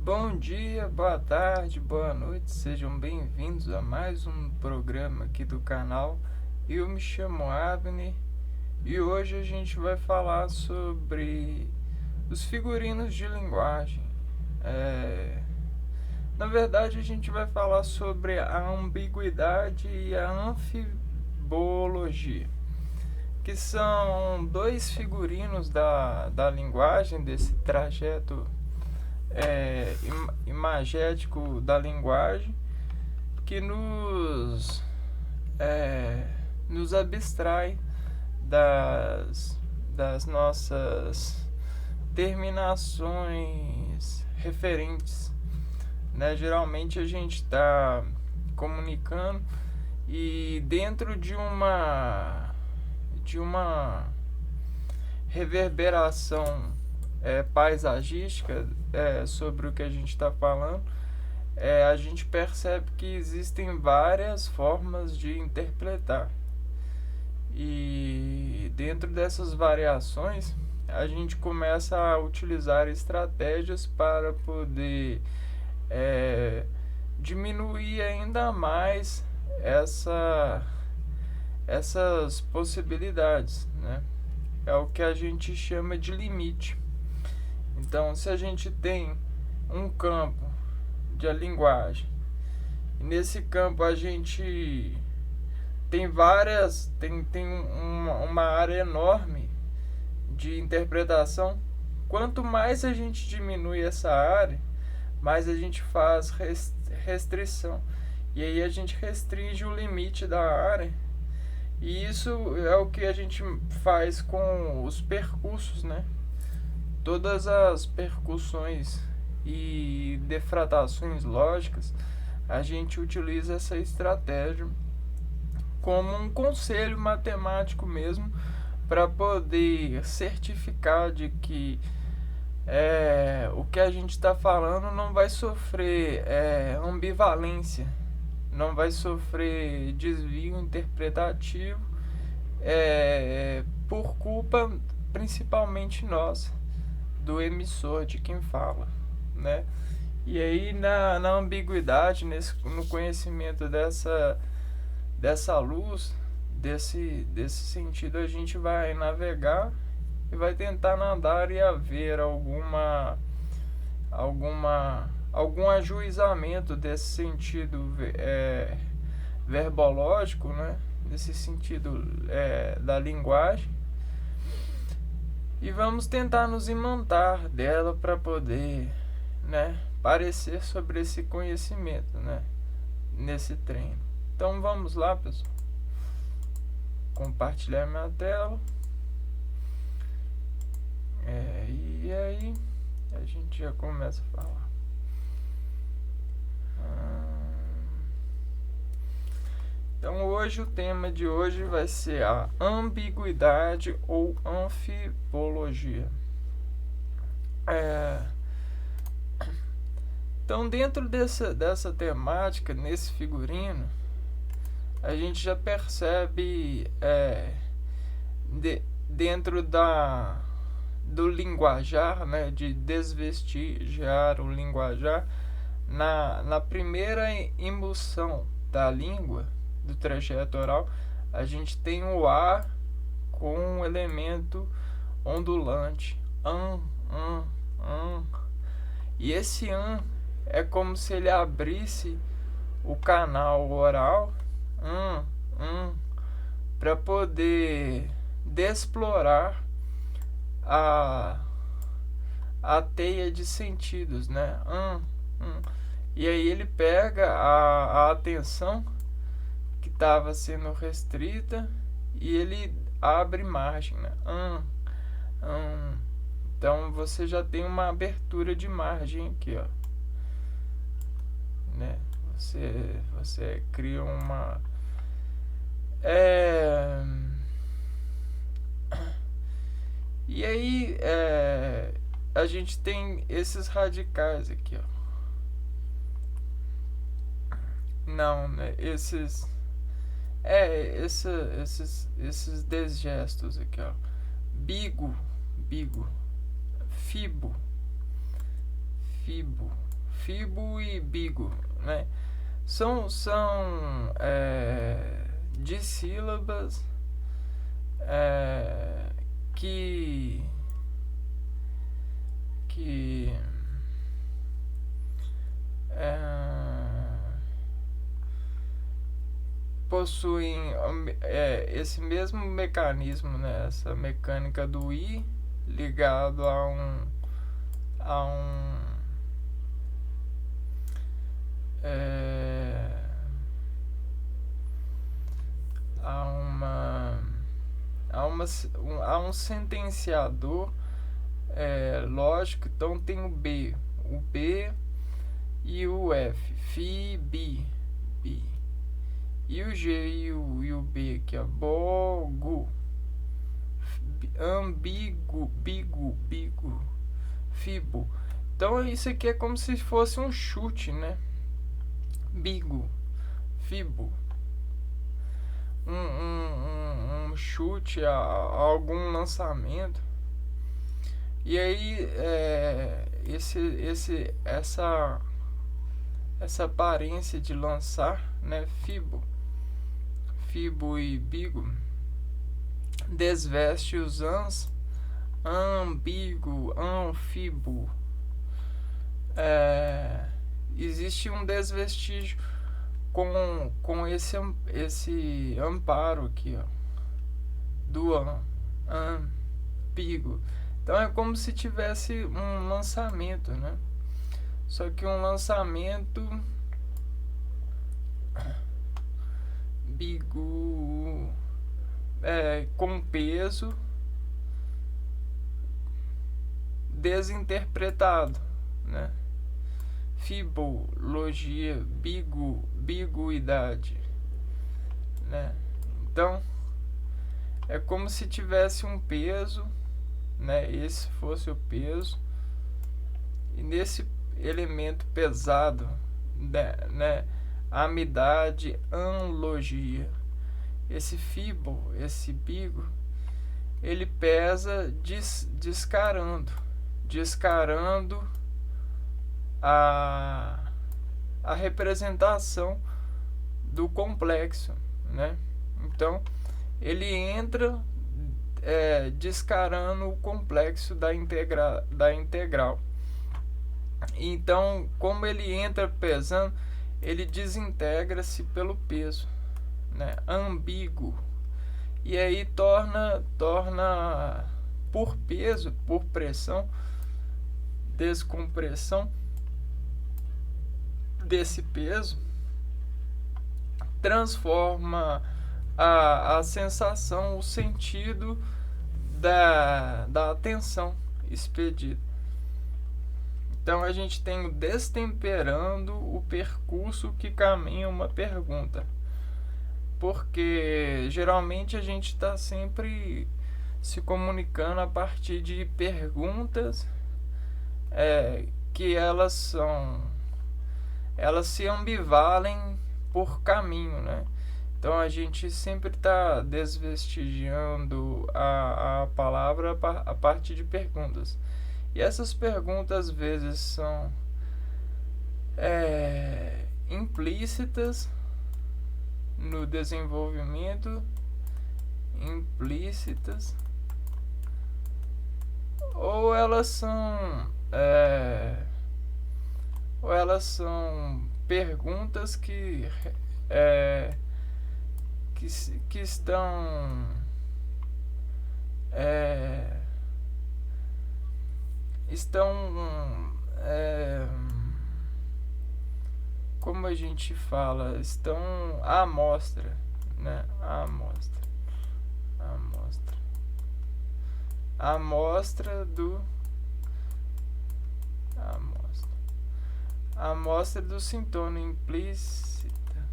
Bom dia, boa tarde, boa noite, sejam bem-vindos a mais um programa aqui do canal. Eu me chamo Abner e hoje a gente vai falar sobre os figurinos de linguagem. Na verdade, a gente vai falar sobre a ambiguidade e a anfibologia, que são dois figurinos da linguagem, desse trajeto imagético da linguagem, que nos abstrai das nossas terminações referentes, né? Geralmente a gente está comunicando e dentro de uma reverberação paisagística sobre o que a gente está falando, a gente percebe que existem várias formas de interpretar. E dentro dessas variações, a gente começa a utilizar estratégias para poder diminuir ainda mais essas possibilidades, né? É o que a gente chama de limite. Então, se a gente tem um campo de linguagem, e nesse campo a gente tem uma área enorme de interpretação, quanto mais a gente diminui essa área, mais a gente faz restrição. E aí a gente restringe o limite da área. E isso é o que a gente faz com os percursos, né? Todas as percussões e defratações lógicas, a gente utiliza essa estratégia como um conselho matemático mesmo, para poder certificar de que o que a gente está falando não vai sofrer ambivalência, não vai sofrer desvio interpretativo por culpa principalmente nossa, do emissor, de quem fala, né? E aí na ambiguidade, no conhecimento dessa luz, desse sentido, a gente vai navegar e vai tentar nadar e haver algum ajuizamento desse sentido verbológico, né? Desse sentido da linguagem, e vamos tentar nos imantar dela para poder, né, parecer sobre esse conhecimento, né, nesse treino. Então vamos lá, pessoal. Compartilhar minha tela. E aí a gente já começa a falar. Então hoje o tema de hoje vai ser a ambiguidade ou anfibologia. Então dentro dessa temática, nesse figurino, a gente já percebe dentro do linguajar, né, de desvestigiar o linguajar, na primeira emulsão da língua, do trajeto oral, a gente tem o A com um elemento ondulante, e esse é como se ele abrisse o canal oral para poder explorar a teia de sentidos, né? E aí ele pega a atenção que estava sendo restrita e ele abre margem, né? Então você já tem uma abertura de margem aqui, ó, né? Você cria uma e aí a gente tem esses radicais aqui, ó. Não, né? Esses desgestos aqui, ó. Bigo, fibo, fibo e bigo, né? São dissílabas que possuem esse mesmo mecanismo, né? Essa mecânica do i ligado a um a um sentenciador lógico. Então tem o B e o F, fi, bi, e o G e o B, que é bogo, ambigo, bigo, fibo. Então isso aqui é como se fosse um chute, né? Bigo, fibo, um chute a algum lançamento. E aí essa aparência de lançar, né? Fibo e bigo desveste os ans, ambigo, anfibo. Existe um desvestígio com esse amparo aqui, ó, do ambigo. Então é como se tivesse um lançamento, né? Só que um lançamento bigo com peso desinterpretado, né? Fibologia, biguidade, né? Então é como se tivesse um peso, né? Esse fosse o peso, e nesse elemento pesado, né? Amidade, anlogia. Esse fibo, esse bigo, ele pesa descarando a representação do complexo, né? Então ele entra descarando o complexo da integral. Então, como ele entra pesando, ele desintegra-se pelo peso, né? Ambíguo. E aí torna por peso, por pressão, descompressão desse peso, transforma a sensação, o sentido da atenção expedida. Então a gente tem o destemperando o percurso que caminha uma pergunta, porque geralmente a gente está sempre se comunicando a partir de perguntas que elas se ambivalem por caminho, né? Então a gente sempre está desvestigiando a palavra a partir de perguntas. E essas perguntas às vezes são implícitas no desenvolvimento, ou elas são perguntas que estão como a gente fala, estão à amostra, né? A amostra do sintoma implícita,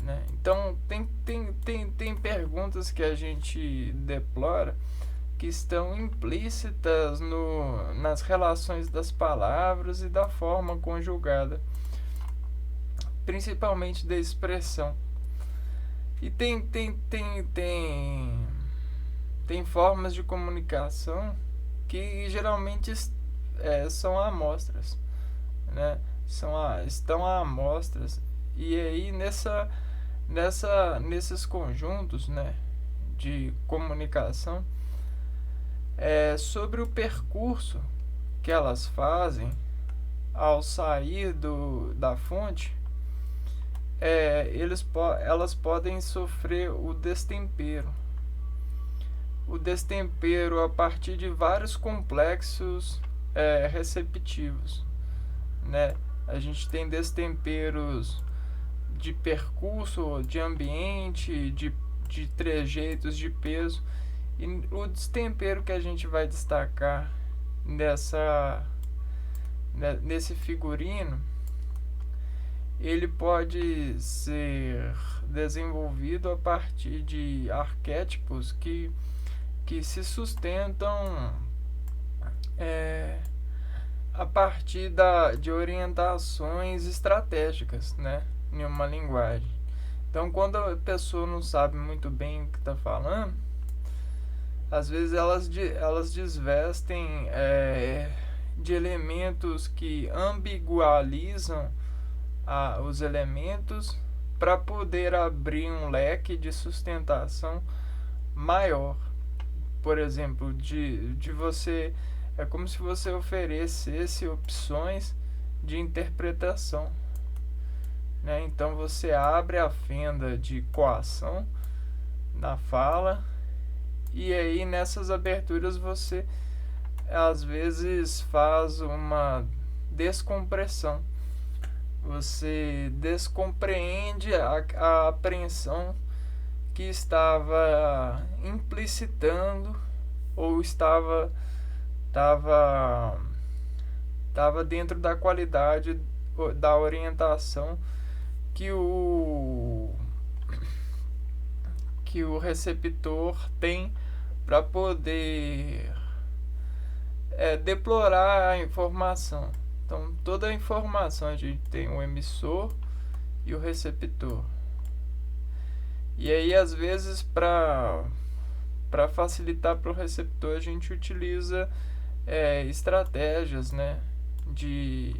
né? Então tem perguntas que a gente deplora que estão implícitas nas relações das palavras e da forma conjugada, principalmente da expressão. E tem formas de comunicação que geralmente são amostras, né? Estão amostras. E aí nesses conjuntos, né, de comunicação, sobre o percurso que elas fazem ao sair da fonte, elas podem sofrer o destempero. O destempero a partir de vários complexos receptivos, né? A gente tem destemperos de percurso, de ambiente, de trejeitos, de peso. E o destempero que a gente vai destacar nesse figurino, ele pode ser desenvolvido a partir de arquétipos que se sustentam a partir de orientações estratégicas, né, em uma linguagem. Então, quando a pessoa não sabe muito bem o que está falando, às vezes elas desvestem de elementos que ambigualizam os elementos para poder abrir um leque de sustentação maior. Por exemplo, de você, é como se você oferecesse opções de interpretação, né? Então você abre a fenda de coação na fala, e aí nessas aberturas você às vezes faz uma descompressão. Você descompreende a apreensão que estava implicitando ou estava dentro da qualidade da orientação que o receptor tem para poder deplorar a informação. Então, toda a informação, a gente tem o emissor e o receptor. E aí, às vezes, para facilitar para o receptor, a gente utiliza estratégias, né, de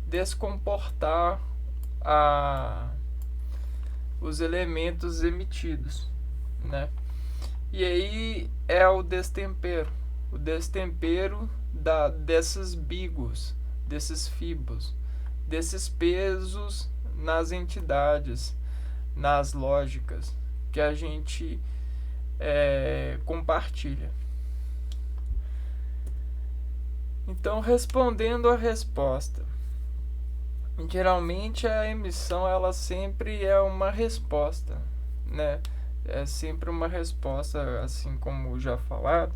descomportar os elementos emitidos, né? E aí é o destempero desses bigos, desses fibos, desses pesos nas entidades, nas lógicas que a gente compartilha. Então, respondendo a resposta, geralmente a emissão ela sempre é uma resposta, né? É sempre uma resposta, assim como já falado,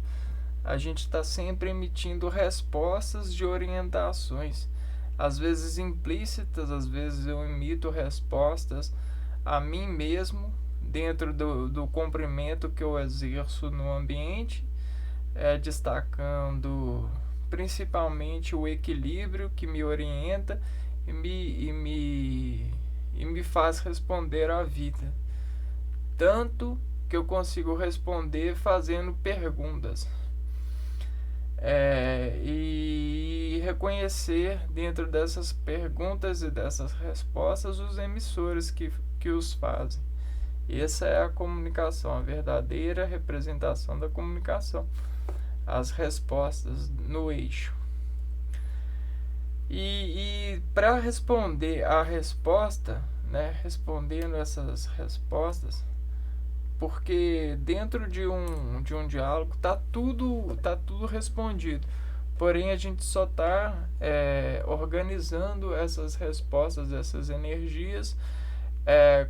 a gente está sempre emitindo respostas de orientações, às vezes implícitas, às vezes eu emito respostas a mim mesmo, dentro do cumprimento que eu exerço no ambiente, destacando principalmente o equilíbrio que me orienta e me faz responder à vida. Tanto que eu consigo responder fazendo perguntas. E reconhecer dentro dessas perguntas e dessas respostas os emissores que os fazem. Essa é a comunicação, a verdadeira representação da comunicação. As respostas no eixo. E para responder a resposta, né, respondendo essas respostas, porque dentro de um diálogo tá tudo respondido, porém a gente só está organizando essas respostas, essas energias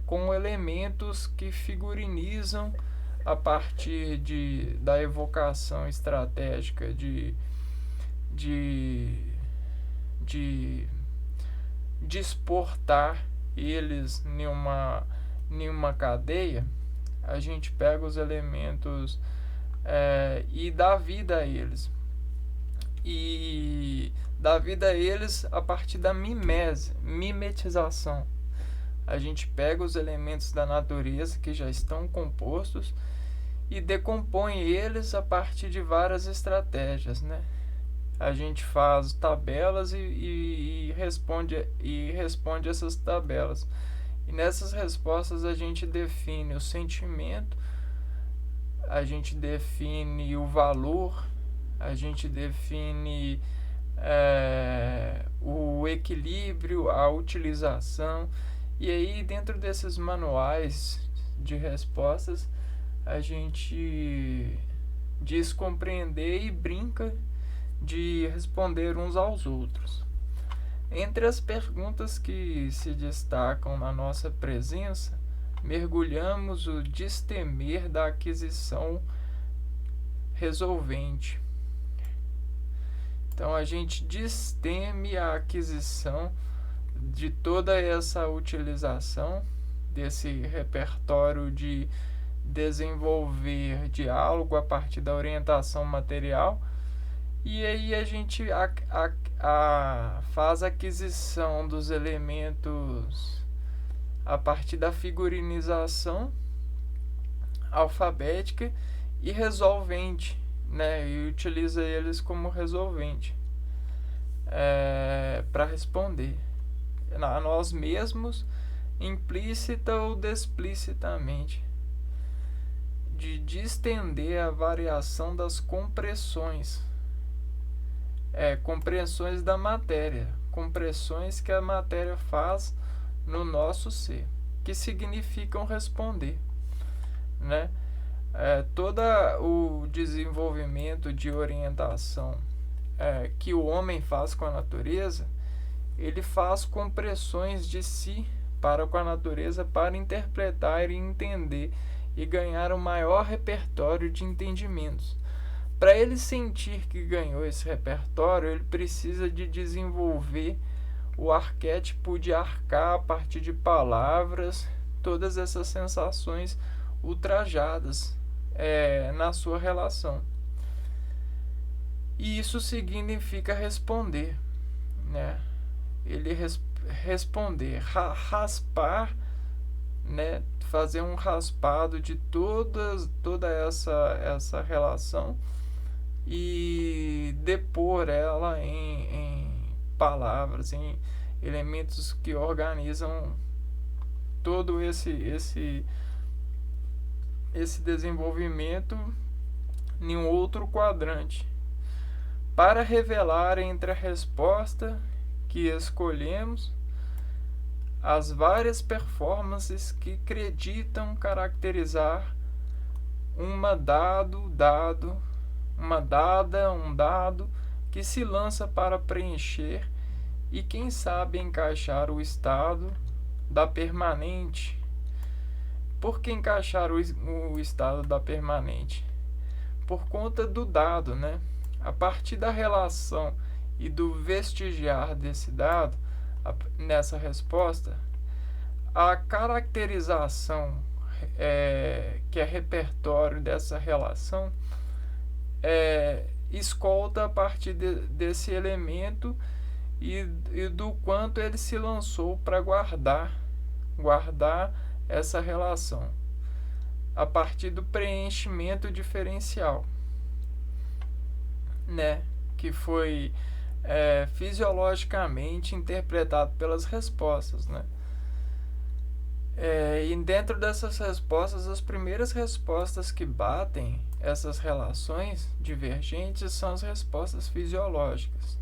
com elementos que figurinizam a partir da evocação estratégica de exportar eles em uma cadeia. A gente pega os elementos e dá vida a eles. E dá vida a eles a partir da mimetização. A gente pega os elementos da natureza que já estão compostos e decompõe eles a partir de várias estratégias, né? A gente faz tabelas e responde essas tabelas. E nessas respostas a gente define o sentimento, a gente define o valor, a gente define o equilíbrio, a utilização. E aí, dentro desses manuais de respostas, a gente diz compreender e brinca de responder uns aos outros. Entre as perguntas que se destacam na nossa presença, mergulhamos o destemer da aquisição resolvente. Então a gente desteme a aquisição de toda essa utilização desse repertório de desenvolver diálogo a partir da orientação material. E aí a gente faz a aquisição dos elementos a partir da figurinização alfabética e resolvente, né? E utiliza eles como resolvente para responder a nós mesmos, implícita ou explicitamente, de distender a variação das compressões. Compreensões da matéria, compressões que a matéria faz no nosso ser, que significam responder, né? Todo o desenvolvimento de orientação que o homem faz com a natureza, ele faz compressões de si para com a natureza para interpretar e entender e ganhar um maior repertório de entendimentos. Para ele sentir que ganhou esse repertório, ele precisa de desenvolver o arquétipo de arcar a partir de palavras, todas essas sensações ultrajadas na sua relação. E isso significa responder, né? Ele responder, raspar, né? Fazer um raspado de toda essa relação e depor ela em palavras, em elementos que organizam todo esse desenvolvimento em um outro quadrante, para revelar entre a resposta que escolhemos as várias performances que acreditam caracterizar um dado que se lança para preencher e, quem sabe, encaixar o estado da permanente. Por que encaixar o estado da permanente? Por conta do dado, né? A partir da relação e do vestigiar desse dado, nessa resposta, a caracterização que é repertório dessa relação escolta a partir desse elemento e do quanto ele se lançou para guardar essa relação a partir do preenchimento diferencial, né, que foi fisiologicamente interpretado pelas respostas, né? E dentro dessas respostas, as primeiras respostas que batem essas relações divergentes são as respostas fisiológicas.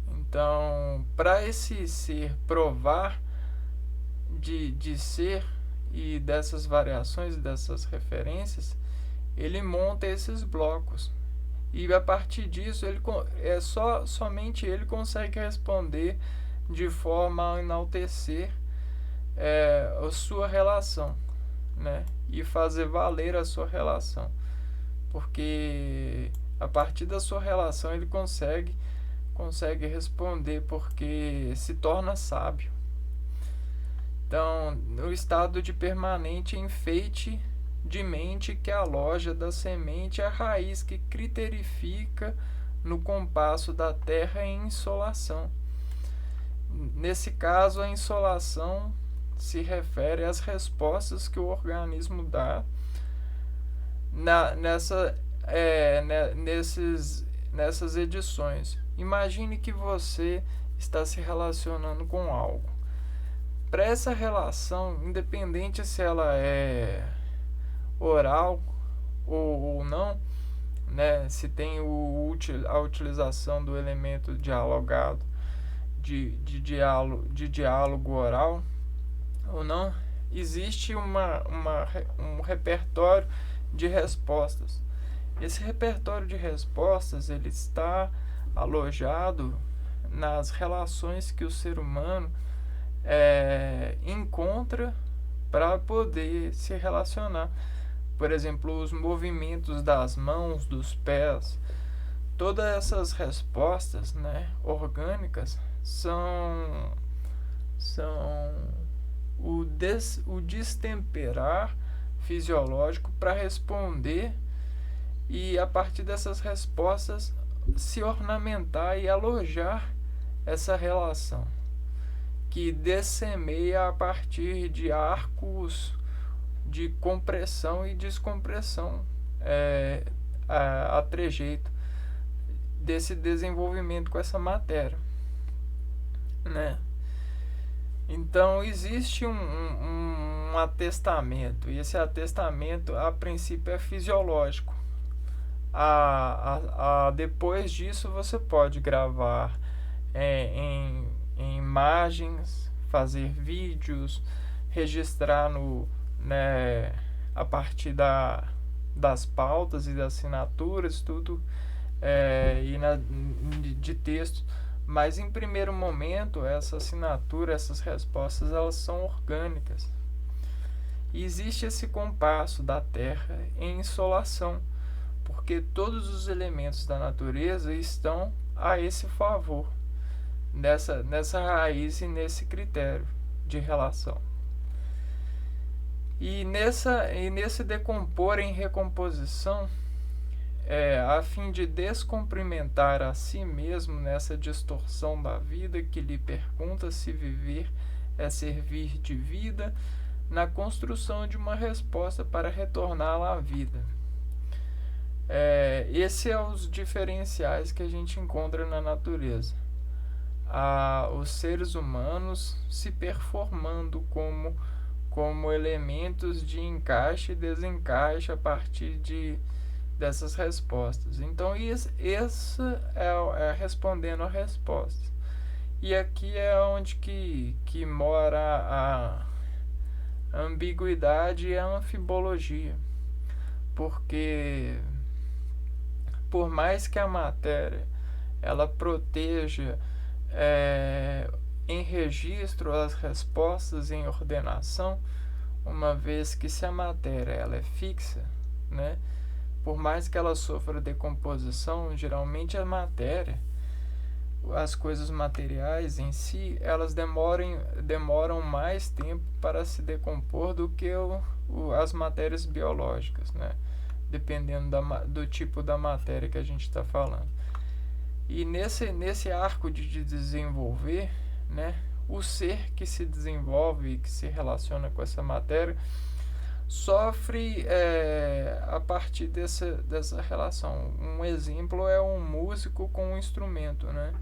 Então, para esse ser provar de ser e dessas variações, dessas referências, ele monta esses blocos. E a partir disso, somente ele consegue responder de forma a enaltecer a sua relação, né? E fazer valer a sua relação. Porque a partir da sua relação ele consegue responder, porque se torna sábio. Então, o estado de permanente enfeite de mente que aloja da semente a raiz que criterifica no compasso da terra em insolação. Nesse caso, a insolação se refere às respostas que o organismo dá nessas edições. Imagine que você está se relacionando com algo. Para essa relação, independente se ela é oral ou não, né, se tem a utilização do elemento dialogado de diálogo oral ou não, existe um repertório de respostas. Esse repertório de respostas ele está alojado nas relações que o ser humano encontra para poder se relacionar. Por exemplo, os movimentos das mãos, dos pés, todas essas respostas, né, orgânicas são o destemperar fisiológico para responder e a partir dessas respostas se ornamentar e alojar essa relação que dessemeia a partir de arcos de compressão e descompressão a trejeito desse desenvolvimento com essa matéria, né? Então existe um atestamento, e esse atestamento a princípio é fisiológico. Depois disso você pode gravar em imagens, fazer vídeos, registrar a partir das pautas e das assinaturas, tudo de texto. Mas em primeiro momento, essa assinatura, essas respostas, elas são orgânicas. E existe esse compasso da Terra em insolação, porque todos os elementos da natureza estão a esse favor, nessa raiz e nesse critério de relação. E nesse decompor em recomposição, a fim de descumprimentar a si mesmo nessa distorção da vida que lhe pergunta se viver é servir de vida, na construção de uma resposta para retorná-la à vida. Esses são os diferenciais que a gente encontra na natureza. Os seres humanos se performando como elementos de encaixe e desencaixe a partir dessas respostas. Então isso é respondendo a resposta. E aqui é onde que mora a ambiguidade e a anfibologia, porque por mais que a matéria ela proteja em registro as respostas em ordenação, uma vez que se a matéria ela é fixa, né, por mais que ela sofra decomposição, geralmente a matéria, as coisas materiais em si, elas demoram mais tempo para se decompor do que as matérias biológicas, né? Dependendo do tipo da matéria que a gente está falando. E nesse arco de desenvolver, né, o ser que se desenvolve e que se relaciona com essa matéria sofre a partir dessa relação. Um exemplo é um músico com um instrumento, né?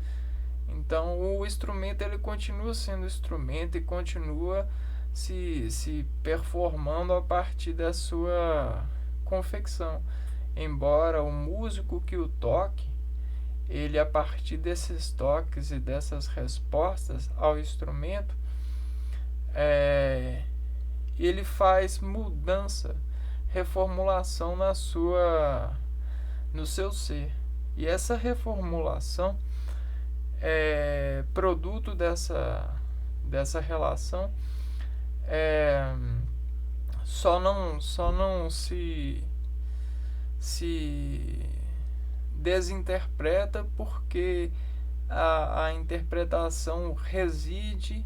Então o instrumento ele continua sendo instrumento e continua se performando a partir da sua confecção, embora o músico que o toque, ele a partir desses toques e dessas respostas ao instrumento, ele faz mudança, reformulação no seu ser. E essa reformulação produto dessa relação só não se desinterpreta porque a interpretação reside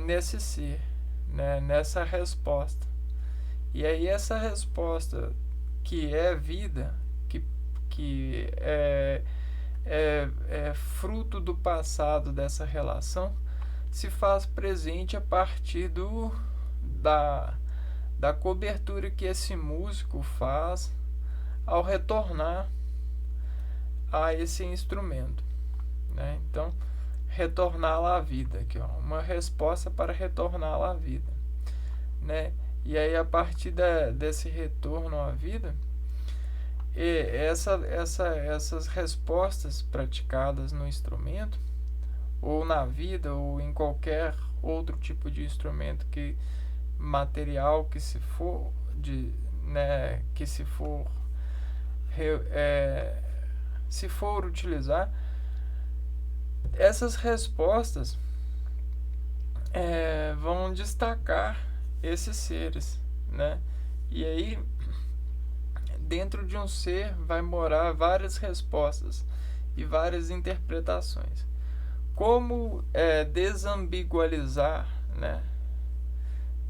nesse ser, né, nessa resposta. E aí essa resposta que é vida, que é fruto do passado dessa relação, se faz presente a partir da cobertura que esse músico faz ao retornar a esse instrumento, né? Então, retorná-la à vida, aqui, ó, uma resposta para retorná-la à vida, né? E aí, a partir desse retorno à vida, essas respostas praticadas no instrumento, ou na vida, ou em qualquer outro tipo de instrumento material que se for, né, que se for utilizar, essas respostas vão destacar esses seres, né? E aí, dentro de um ser vai morar várias respostas e várias interpretações. Como desambigualizar, né?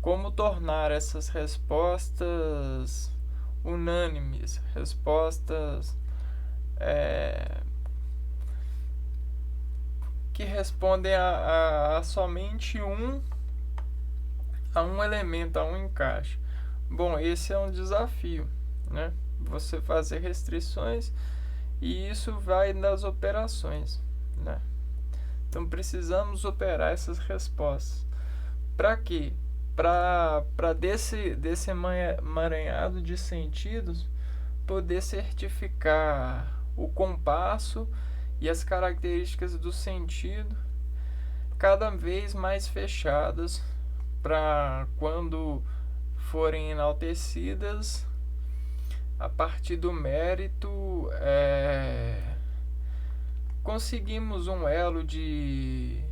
Como tornar essas respostas unânimes, respostas que respondem a somente a um elemento, a um encaixe. Bom, esse é um desafio, né? Você fazer restrições, e isso vai nas operações, né? Então precisamos operar essas respostas. Para quê? Para desse emaranhado de sentidos poder certificar o compasso e as características do sentido cada vez mais fechadas, para quando forem enaltecidas a partir do mérito, conseguimos um elo de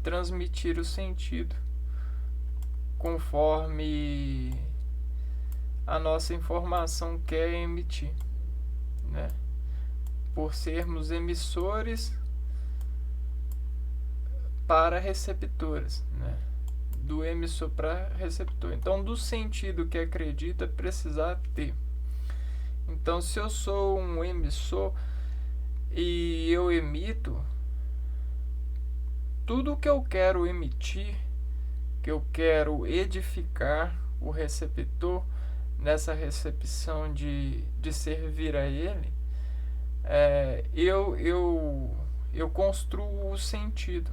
transmitir o sentido conforme a nossa informação quer emitir, né? Por sermos emissores para receptores, né? Do emissor para receptor. Então, do sentido que acredita, precisar ter. Então, se eu sou um emissor e eu emito, tudo que eu quero emitir, que eu quero edificar o receptor nessa recepção de servir a ele, eu construo o sentido.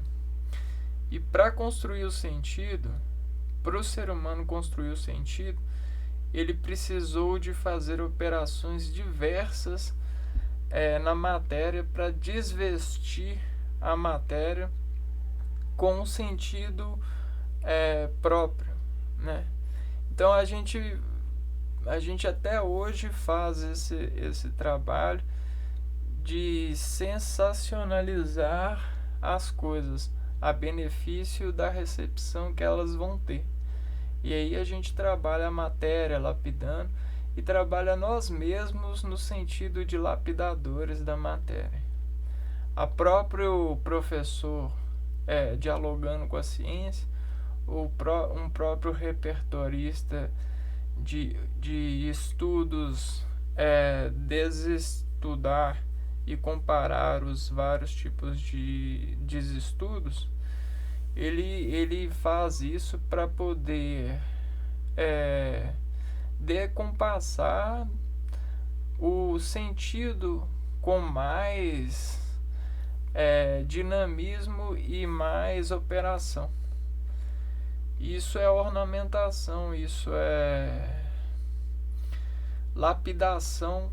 E para construir o sentido, para o ser humano construir o sentido, ele precisou de fazer operações diversas na matéria para desvestir a matéria com um sentido próprio, né? Então a gente até hoje faz esse trabalho de sensacionalizar as coisas a benefício da recepção que elas vão ter. E aí a gente trabalha a matéria lapidando e trabalha nós mesmos no sentido de lapidadores da matéria. A próprio professor dialogando com a ciência, um próprio repertorista de estudos, desestudar e comparar os vários tipos de estudos, ele faz isso para poder decompassar o sentido com mais dinamismo e mais operação. Isso é ornamentação, isso é lapidação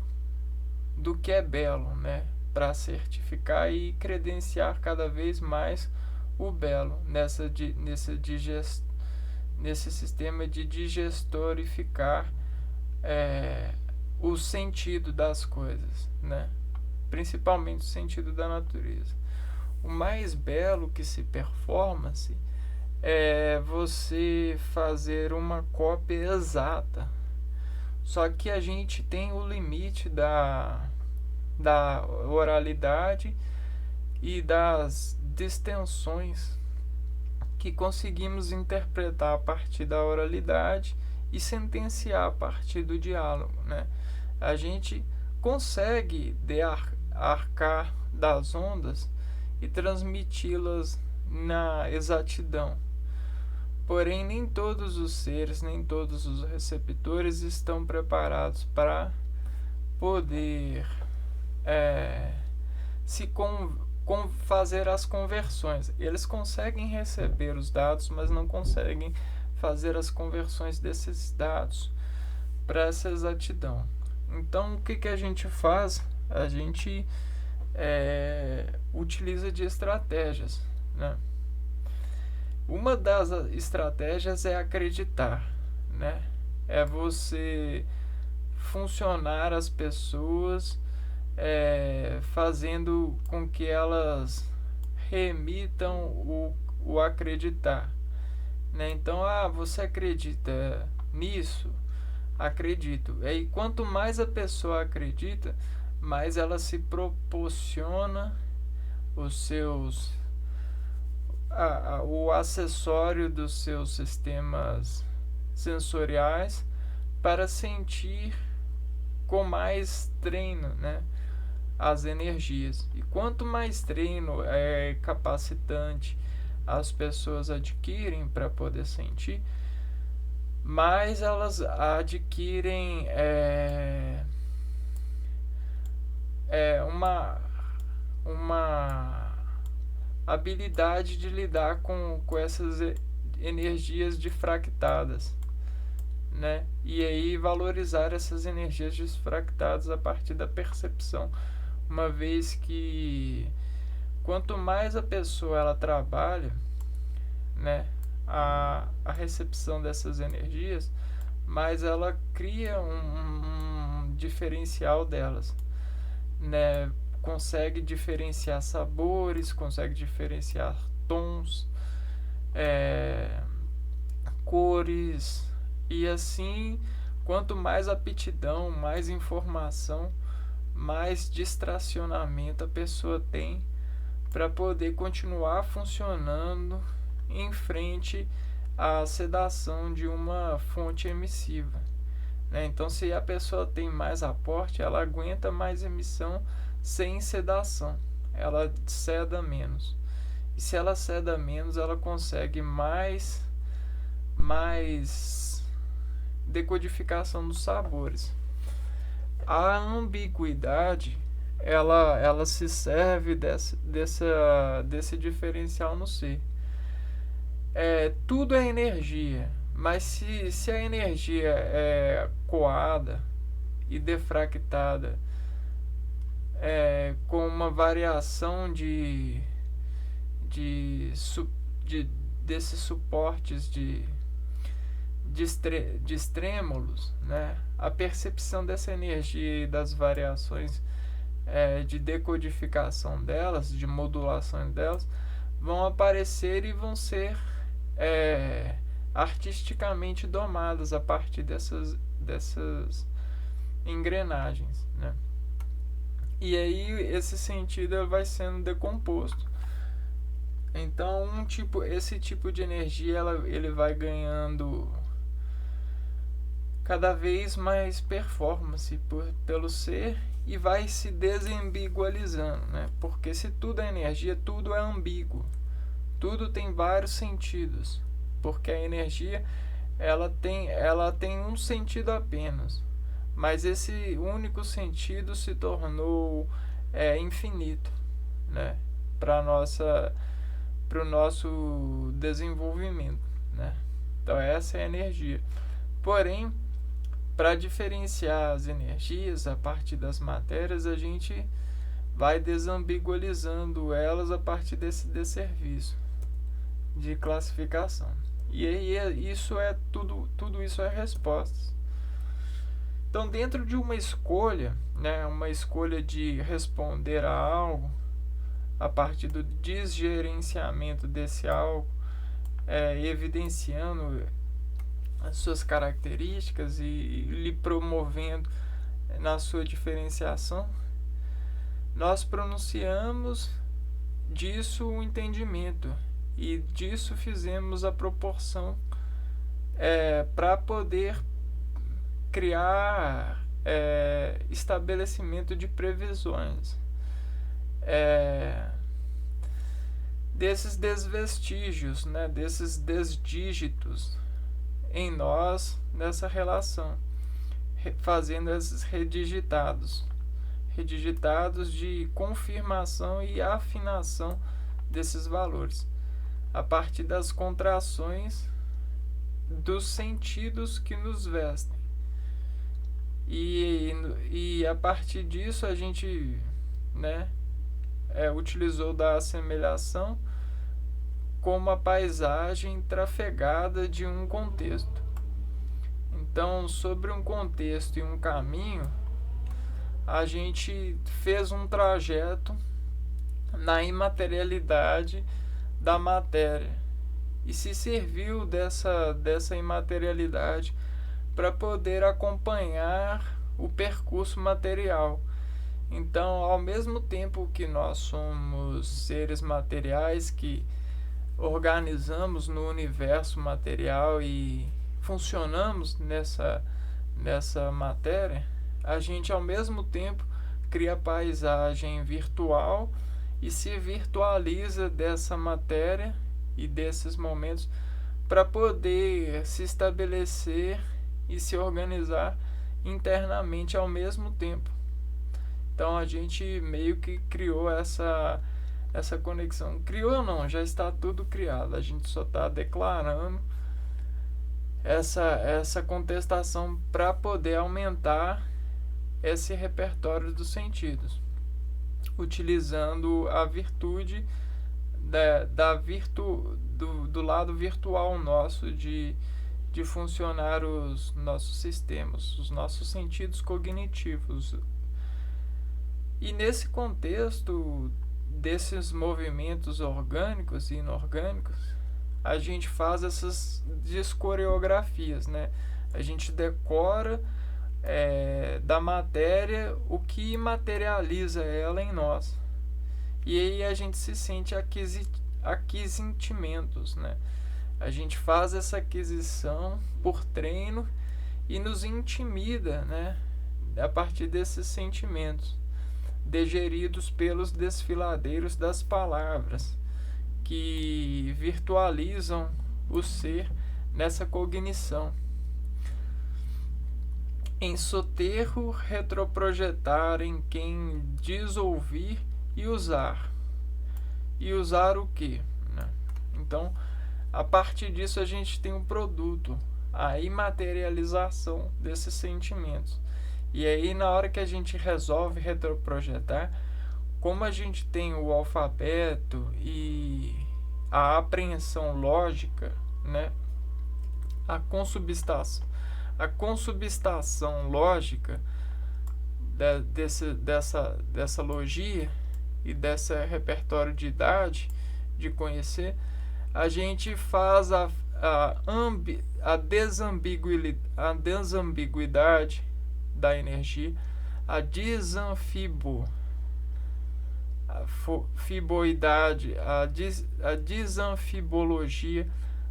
do que é belo, né? Para certificar e credenciar cada vez mais o belo nesse sistema de digestorificar o sentido das coisas, né? Principalmente o sentido da natureza. O mais belo que se performa-se é você fazer uma cópia exata. Só que a gente tem o limite da oralidade e das distensões que conseguimos interpretar a partir da oralidade e sentenciar a partir do diálogo, né? A gente consegue arcar das ondas e transmiti-las na exatidão, Porém, nem todos os seres, nem todos os receptores estão preparados para poder fazer as conversões. Eles conseguem receber os dados, mas não conseguem fazer as conversões desses dados para essa exatidão. Então, o que a gente faz? A gente utiliza de estratégias, né? Uma das estratégias é acreditar, né? É você funcionar as pessoas, fazendo com que elas remitam o acreditar, né? Então, você acredita nisso? Acredito. E quanto mais a pessoa acredita, mais ela se proporciona o acessório dos seus sistemas sensoriais para sentir com mais treino, né, as energias. E quanto mais treino capacitante as pessoas adquirem para poder sentir, mais elas adquirem uma habilidade de lidar com essas energias difractadas, né? E aí valorizar essas energias difractadas a partir da percepção, uma vez que quanto mais a pessoa ela trabalha, né, a recepção dessas energias, mais ela cria um diferencial delas, né? Consegue diferenciar sabores, consegue diferenciar tons, cores, e assim, quanto mais aptidão, mais informação, mais distracionamento a pessoa tem para poder continuar funcionando em frente à sedação de uma fonte emissiva, né? Então, se a pessoa tem mais aporte, ela aguenta mais emissão sem sedação, ela ceda menos. E se ela ceda menos, ela consegue mais decodificação dos sabores. A ambiguidade, ela se serve desse diferencial no ser. Tudo é energia, mas se a energia é coada e defractada, com uma variação desses suportes de extrêmulos, né? A percepção dessa energia e das variações de decodificação delas, de modulação delas, vão aparecer e vão ser artisticamente domadas a partir dessas engrenagens, né? E aí esse sentido vai sendo decomposto. Então esse tipo de energia ele vai ganhando cada vez mais performance pelo ser e vai se desambigualizando, né? Porque se tudo é energia, tudo é ambíguo, tudo tem vários sentidos, porque a energia ela tem um sentido apenas, mas esse único sentido se tornou infinito, né? Para o nosso desenvolvimento, né? Então essa é a energia. Porém, para diferenciar as energias a partir das matérias, a gente vai desambigualizando elas a partir desse desserviço de classificação. E aí tudo isso é respostas. Então, dentro de uma escolha, né, uma escolha de responder a algo, a partir do desgerenciamento desse algo, evidenciando as suas características e lhe promovendo na sua diferenciação, nós pronunciamos disso o entendimento e disso fizemos a proporção para poder criar estabelecimento de previsões. desses desvestígios, né, desses desdígitos em nós nessa relação, fazendo esses redigitados de confirmação e afinação desses valores, a partir das contrações dos sentidos que nos vestem. E a partir disso a gente, né, utilizou da assemelhação como a paisagem trafegada de um contexto. Então, sobre um contexto e um caminho, a gente fez um trajeto na imaterialidade da matéria e se serviu dessa imaterialidade para poder acompanhar o percurso material. Então, ao mesmo tempo que nós somos seres materiais que organizamos no universo material e funcionamos nessa matéria, a gente ao mesmo tempo cria paisagem virtual e se virtualiza dessa matéria e desses momentos para poder se estabelecer e se organizar internamente ao mesmo tempo. Então a gente meio que criou essa conexão. Criou não, já está tudo criado. A gente só está declarando essa contestação para poder aumentar esse repertório dos sentidos, utilizando a virtude do lado virtual nosso de funcionar os nossos sistemas, os nossos sentidos cognitivos. E nesse contexto desses movimentos orgânicos e inorgânicos, a gente faz essas descoreografias, né? A gente decora da matéria o que materializa ela em nós. E aí a gente se sente aquisitimentos, né? A gente faz essa aquisição por treino e nos intimida, né, a partir desses sentimentos digeridos pelos desfiladeiros das palavras que virtualizam o ser nessa cognição. Em soterro retroprojetar em quem diz ouvir e usar. E usar o quê? Né? Então, a partir disso a gente tem um produto, a imaterialização desses sentimentos. E aí na hora que a gente resolve retroprojetar, como a gente tem o alfabeto e a apreensão lógica, né? A consubstação lógica dessa logia e desse repertório de idade, de conhecer, a gente faz a desambiguidade da energia, a desanfiboidade, a desanfibologia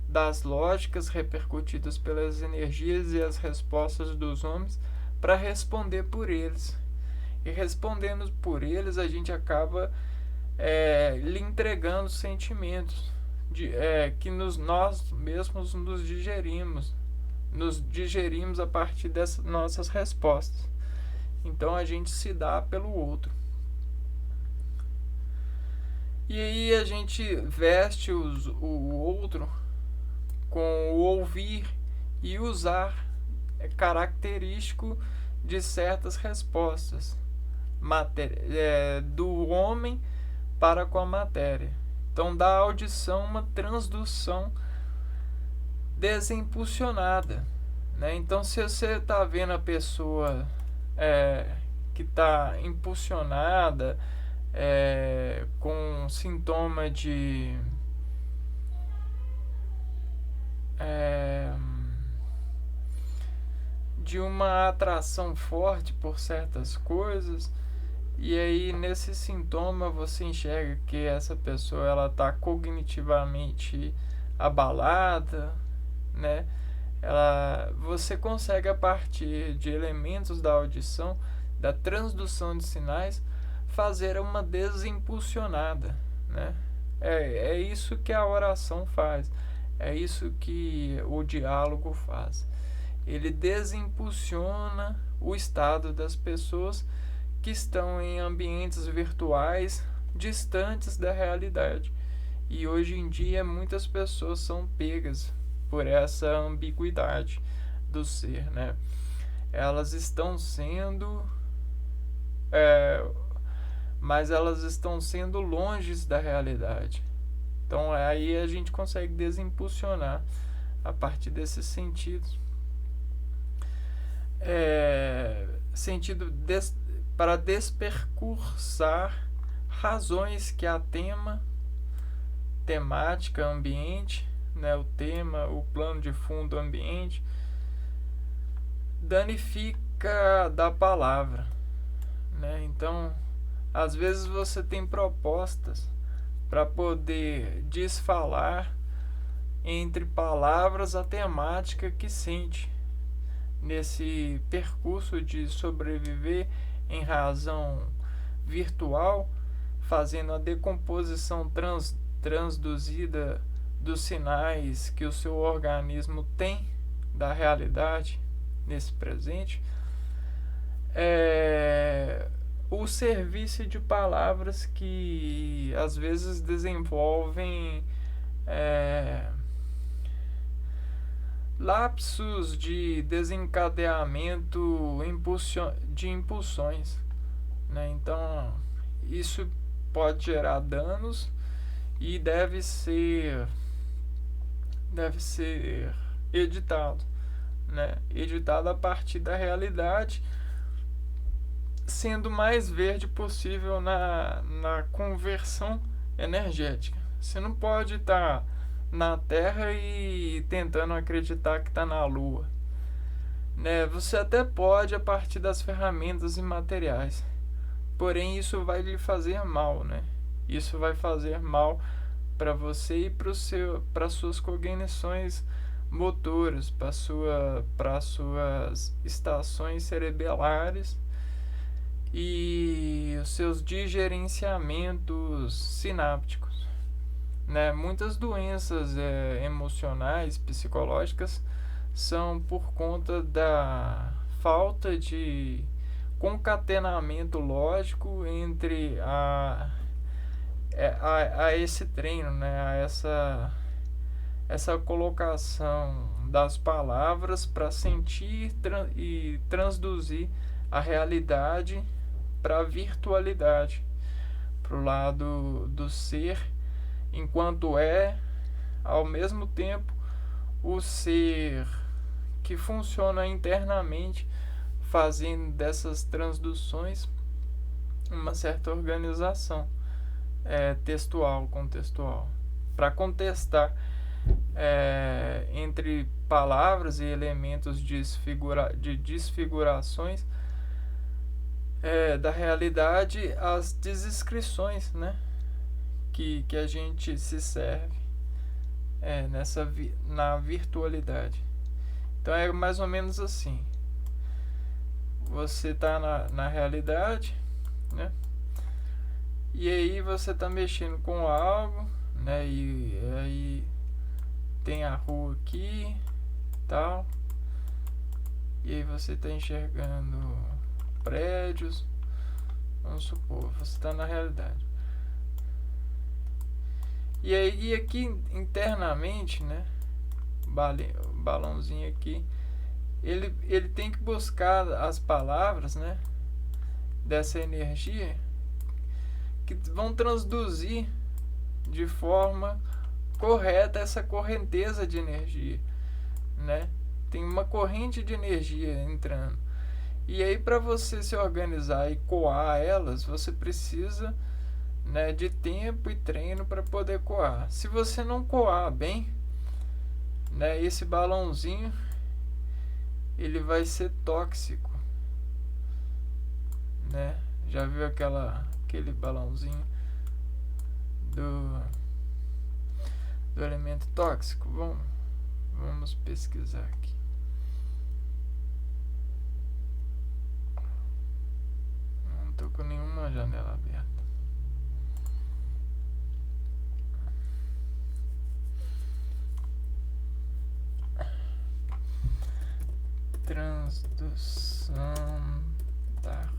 das lógicas repercutidas pelas energias e as respostas dos homens para responder por eles. E respondendo por eles, a gente acaba lhe entregando sentimentos que nós mesmos nos digerimos a partir dessas nossas respostas. Então a gente se dá pelo outro. E aí a gente veste o outro com o ouvir e usar característico de certas respostas do homem para com a matéria. Então, da audição, uma transdução desimpulsionada, né? Então, se você está vendo a pessoa que está impulsionada, com sintoma de uma atração forte por certas coisas, e aí nesse sintoma você enxerga que essa pessoa ela está cognitivamente abalada, né? Você consegue, a partir de elementos da audição, da transdução de sinais, fazer uma desimpulsionada, né? É isso que a oração faz. É isso que o diálogo faz. Ele desimpulsiona o estado das pessoas que estão em ambientes virtuais distantes da realidade. E hoje em dia muitas pessoas são pegas por essa ambiguidade do ser, né? Elas estão sendo, é, mas elas estão sendo longe da realidade. Então aí a gente consegue desimpulsionar a partir desses sentidos. Sentido para despercursar razões que a temática, ambiente, né, o tema, o plano de fundo, ambiente, danifica da palavra, né? Então, às vezes você tem propostas para poder desfalar entre palavras a temática que sente nesse percurso de sobreviver em razão virtual, fazendo a decomposição transduzida dos sinais que o seu organismo tem da realidade nesse presente, o serviço de palavras que às vezes desenvolvem lapsos de desencadeamento de impulsões, né? Então isso pode gerar danos e deve ser editado, né? Editado a partir da realidade, sendo o mais verde possível na conversão energética. Você não pode estar na Terra e tentando acreditar que está na Lua, né? Você até pode a partir das ferramentas imateriais, porém isso vai lhe fazer mal, né? Isso vai fazer mal para você e para suas cognições motoras, para suas estações cerebelares e os seus digerenciamentos sinápticos, né? Muitas doenças emocionais, psicológicas, são por conta da falta de concatenamento lógico entre a esse treino, né? A essa colocação das palavras para sentir e transduzir a realidade para a virtualidade, para o lado do ser, enquanto ao mesmo tempo, o ser que funciona internamente, fazendo dessas transduções uma certa organização textual, contextual, para contestar entre palavras e elementos de desfigurações da realidade, as descrições, né, que a gente se serve na virtualidade. Então é mais ou menos assim. Você está na realidade, né? E aí você está mexendo com algo, né? E aí tem a rua aqui, tal. E aí você está enxergando prédios. Vamos supor, você está na realidade. E aí aqui internamente, né? O balãozinho aqui, ele tem que buscar as palavras, né? Dessa energia que vão transduzir de forma correta essa correnteza de energia, né? Tem uma corrente de energia entrando. E aí, para você se organizar e coar elas, você precisa, né, de tempo e treino para poder coar. Se você não coar bem, né, esse balãozinho ele vai ser tóxico, né? Já viu aquele balãozinho do elemento tóxico? Vamos pesquisar aqui. Não tô com nenhuma janela aberta. Transdução da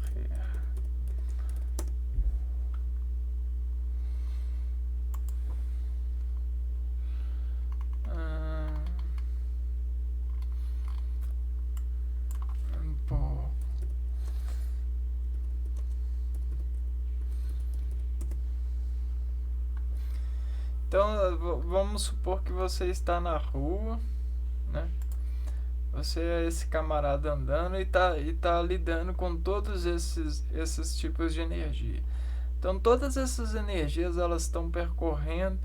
Então, vamos supor que você está na rua, né? Você é esse camarada andando e tá lidando com todos esses tipos de energia. Então, todas essas energias, elas estão percorrendo,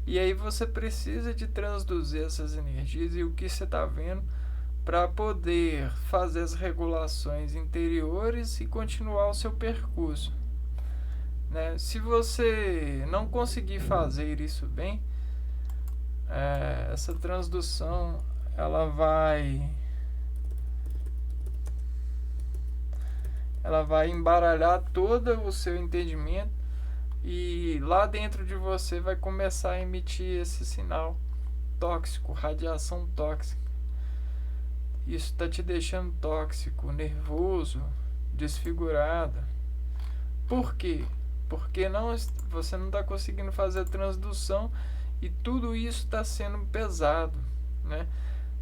e aí você precisa de transduzir essas energias e o que você está vendo para poder fazer as regulações interiores e continuar o seu percurso, né? Se você não conseguir fazer isso bem, essa transdução ela vai embaralhar todo o seu entendimento, e lá dentro de você vai começar a emitir esse sinal tóxico, radiação tóxica. Isso está te deixando tóxico, nervoso, desfigurado. Por quê? Porque você não está conseguindo fazer a transdução, e tudo isso está sendo pesado, né?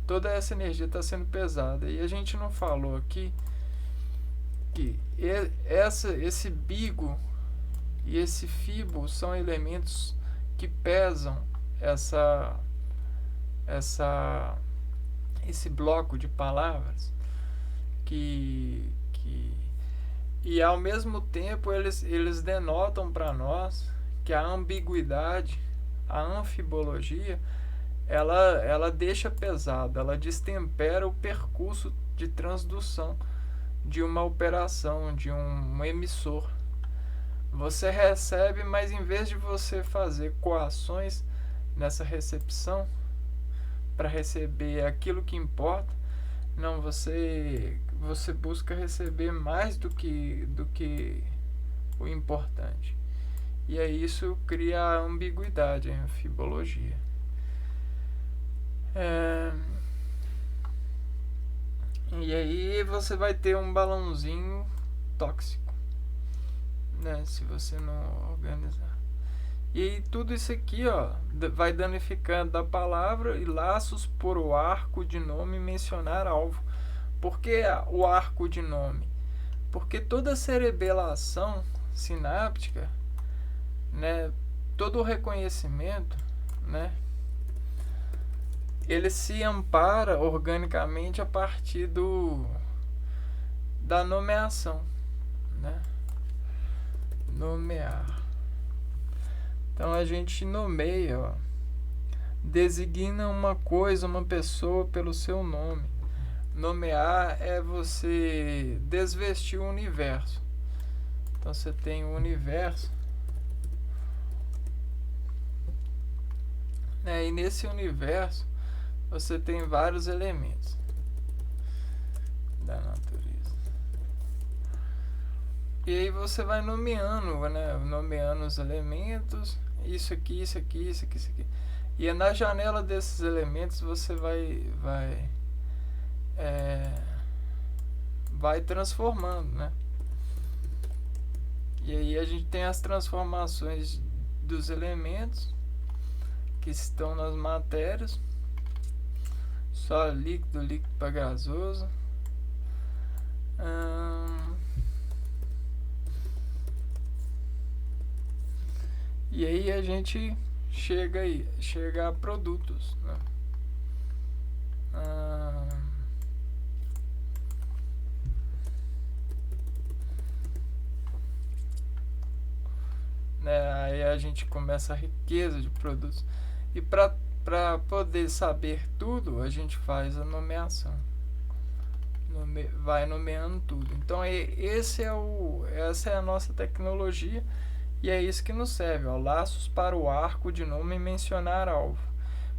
Toda essa energia está sendo pesada. E a gente não falou aqui que esse bigo e esse fibo são elementos que pesam esse bloco de palavras e ao mesmo tempo eles denotam para nós que a ambiguidade, a anfibologia, ela deixa pesado, ela destempera o percurso de transdução de uma operação, de um emissor. Você recebe, mas em vez de você fazer coações nessa recepção para receber aquilo que importa, não, você busca receber mais do que o importante. E aí isso cria a ambiguidade, a anfibologia. E aí você vai ter um balãozinho tóxico, né, se você não organizar. E aí tudo isso aqui, ó, vai danificando a palavra e laços por o arco de nome mencionar alvo. Por que o arco de nome? Porque toda cerebelação sináptica, né, todo o reconhecimento, né, ele se ampara organicamente a partir da nomeação, né? Nomear. Então a gente nomeia, ó, designa uma coisa, uma pessoa pelo seu nome. Nomear é você desvestir o universo. Então você tem o universo, né? E nesse universo você tem vários elementos da natureza. E aí você vai nomeando, né? Nomeando os elementos, isso aqui, isso aqui, isso aqui, isso aqui. E na janela desses elementos você vai transformando, né? E aí a gente tem as transformações dos elementos que estão nas matérias, sólido, líquido, líquido para gasoso. E aí a gente chega a produtos, né? Aí a gente começa a riqueza de produtos. E para poder saber tudo, a gente faz a nomeação. Vai nomeando tudo. Então essa é a nossa tecnologia, e é isso que nos serve, ó, laços para o arco de nome mencionar alvo.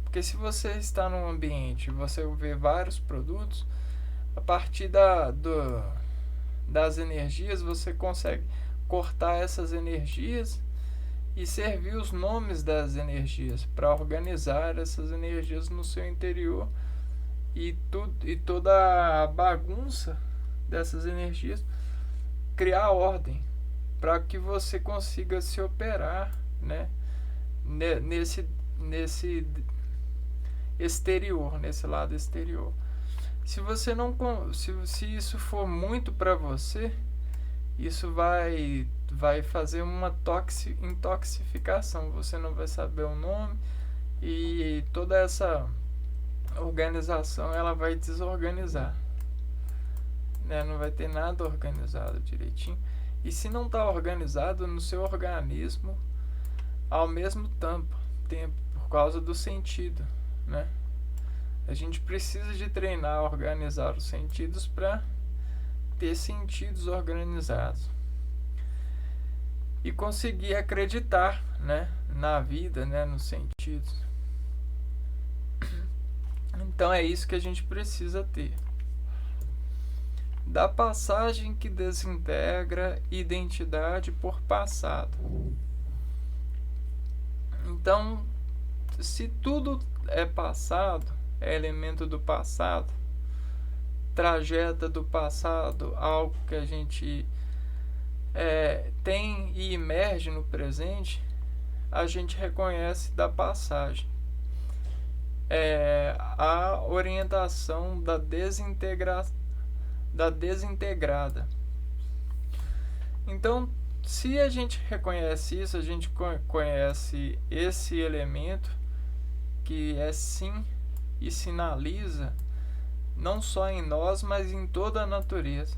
Porque se você está num ambiente e você vê vários produtos, a partir das energias você consegue cortar essas energias e servir os nomes das energias para organizar essas energias no seu interior e toda a bagunça dessas energias, criar ordem para que você consiga se operar, né, nesse exterior, nesse lado exterior. Se você não se isso for muito para você, isso vai fazer uma intoxicação. Você não vai saber o nome e toda essa organização ela vai desorganizar, né? Não vai ter nada organizado direitinho. E se não está organizado no seu organismo, ao mesmo tempo por causa do sentido, né? A gente precisa de treinar, organizar os sentidos para ter sentidos organizados e conseguir acreditar, né, na vida, né, nos sentidos. Então é isso que a gente precisa ter. Da passagem que desintegra identidade por passado. Então, se tudo é passado, é elemento do passado, trajeta do passado, algo que a gente tem e emerge no presente, a gente reconhece da passagem. A orientação da desintegrada. Então, se a gente reconhece isso, a gente conhece esse elemento que é sim e sinaliza não só em nós, mas em toda a natureza.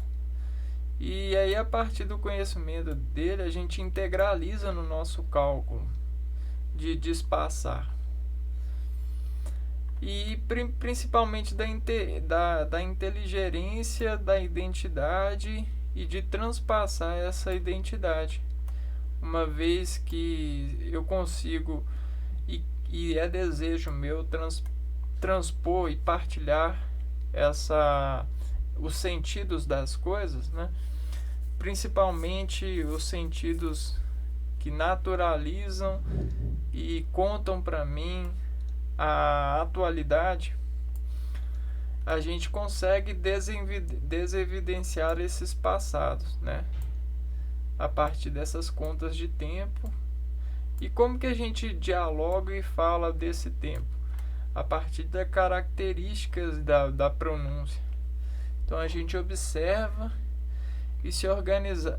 E aí, a partir do conhecimento dele, a gente integraliza no nosso cálculo de despassar. E principalmente da inteligência da identidade e de transpassar essa identidade. Uma vez que eu consigo, e é desejo meu, transpor e partilhar os sentidos das coisas, né? Principalmente os sentidos que naturalizam e contam para mim a atualidade, a gente consegue desevidenciar esses passados, né? A partir dessas contas de tempo. E como que a gente dialoga e fala desse tempo? A partir das características da pronúncia. Então a gente observa e se organiza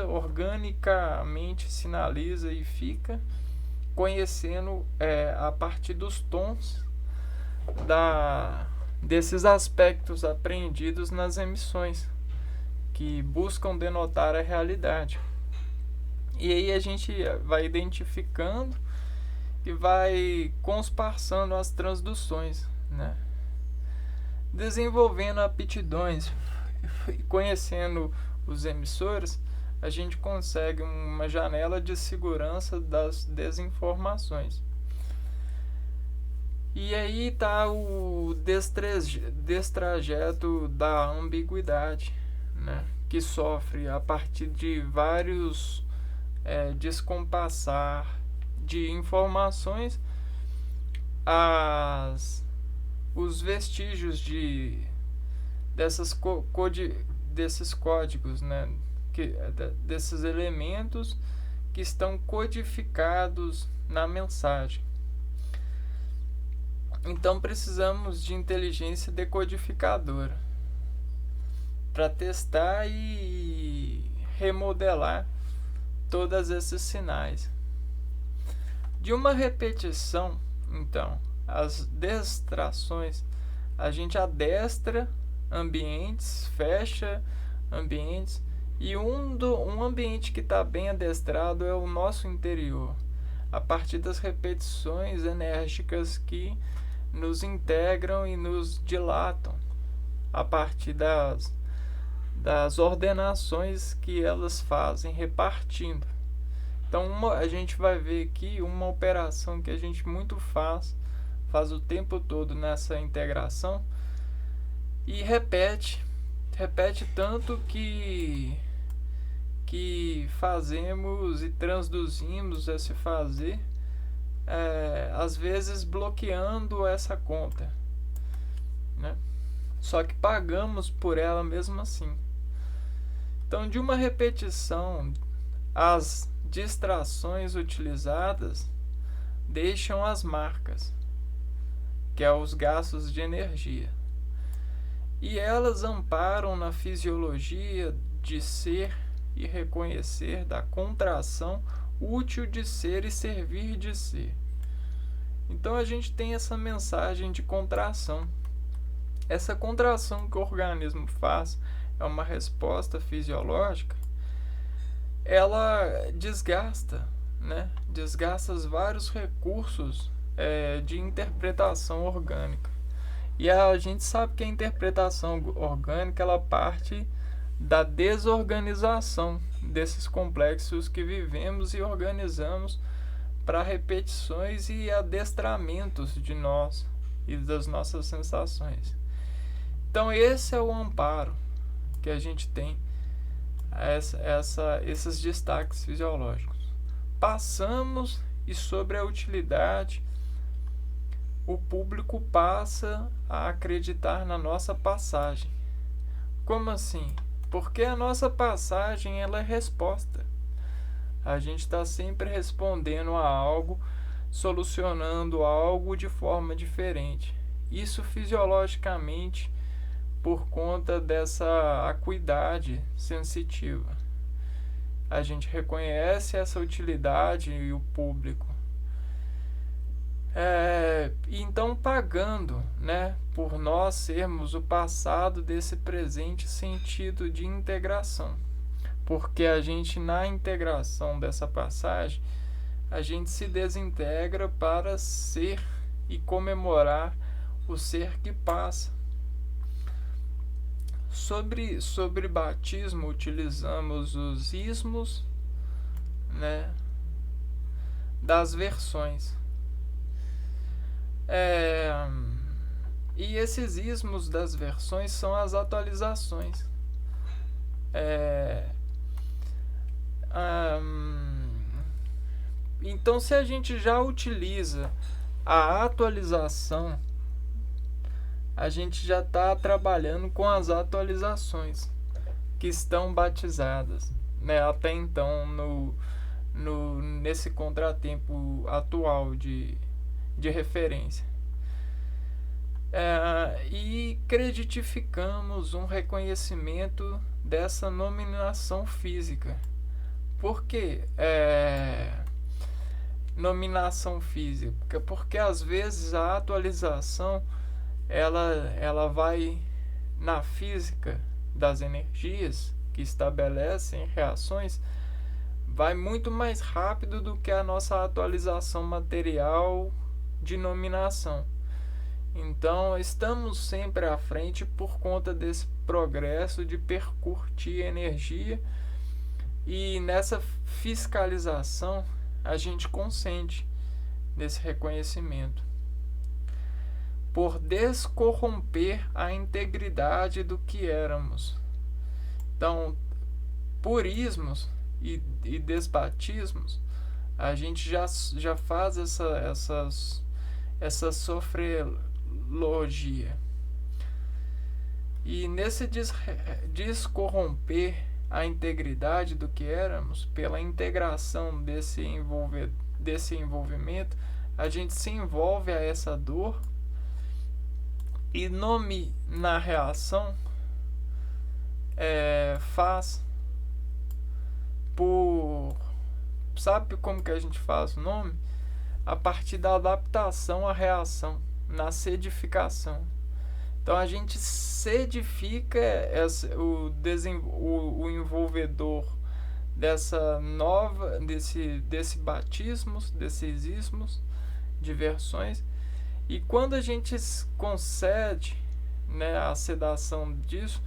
organicamente, sinaliza e fica conhecendo a partir dos tons desses aspectos apreendidos nas emissões que buscam denotar a realidade. E aí a gente vai identificando e vai consparsando as transduções, né? Desenvolvendo aptidões e conhecendo os emissores, a gente consegue uma janela de segurança das desinformações. E aí está o destrajeto da ambiguidade, né? Que sofre a partir de vários descompassar de informações, os vestígios desses códigos, né? Desses elementos que estão codificados na mensagem. Então precisamos de inteligência decodificadora para testar e remodelar todos esses sinais. De uma repetição, então, as destrações, a gente adestra ambientes, fecha ambientes, e um ambiente que está bem adestrado é o nosso interior, a partir das repetições enérgicas que nos integram e nos dilatam, a partir das ordenações que elas fazem, repartindo. Então a gente vai ver aqui uma operação que a gente muito faz o tempo todo nessa integração, e repete tanto que fazemos e transduzimos esse fazer, às vezes bloqueando essa conta. né? Só que pagamos por ela mesmo assim. Então, de uma repetição, as distrações utilizadas deixam as marcas, que é os gastos de energia. E elas amparam na fisiologia de ser e reconhecer da contração útil de ser e servir de ser. Então a gente tem essa mensagem de contração. Essa contração que o organismo faz é uma resposta fisiológica. Ela desgasta, né? Desgasta os vários recursos de interpretação orgânica. E a gente sabe que a interpretação orgânica ela parte da desorganização desses complexos que vivemos e organizamos para repetições e adestramentos de nós e das nossas sensações. Então esse é o amparo que a gente tem esses destaques fisiológicos. Passamos e sobre a utilidade o público passa a acreditar na nossa passagem. Como assim? Porque a nossa passagem ela é resposta. A gente está sempre respondendo a algo, solucionando algo de forma diferente. Isso fisiologicamente por conta dessa acuidade sensitiva. A gente reconhece essa utilidade e o público. Então pagando, né, por nós sermos o passado desse presente sentido de integração, porque a gente na integração dessa passagem a gente se desintegra para ser e comemorar o ser que passa. Sobre batismo utilizamos os ismos, né, das versões. E esses ismos das versões são as atualizações. Então, se a gente já utiliza a atualização, a gente já está trabalhando com as atualizações que estão batizadas, né, até então nesse contratempo atual de referência. E creditificamos um reconhecimento dessa nominação física. Por que nominação física? Porque às vezes a atualização ela vai na física das energias que estabelecem reações, vai muito mais rápido do que a nossa atualização material de nominação. Então estamos sempre à frente por conta desse progresso de percutir energia, e nessa fiscalização a gente consente desse reconhecimento por descorromper a integridade do que éramos. Então, por ismos e desbatismos, a gente já faz essa sofrologia. E nesse descorromper a integridade do que éramos, pela integração desse envolvimento, a gente se envolve a essa dor e nome na reação faz por... Sabe como que a gente faz o nome? A partir da adaptação à reação, na sedificação. Então a gente sedifica o envolvedor desse batismos, desses ismos, de versões. E quando a gente concede, né, a sedação disso,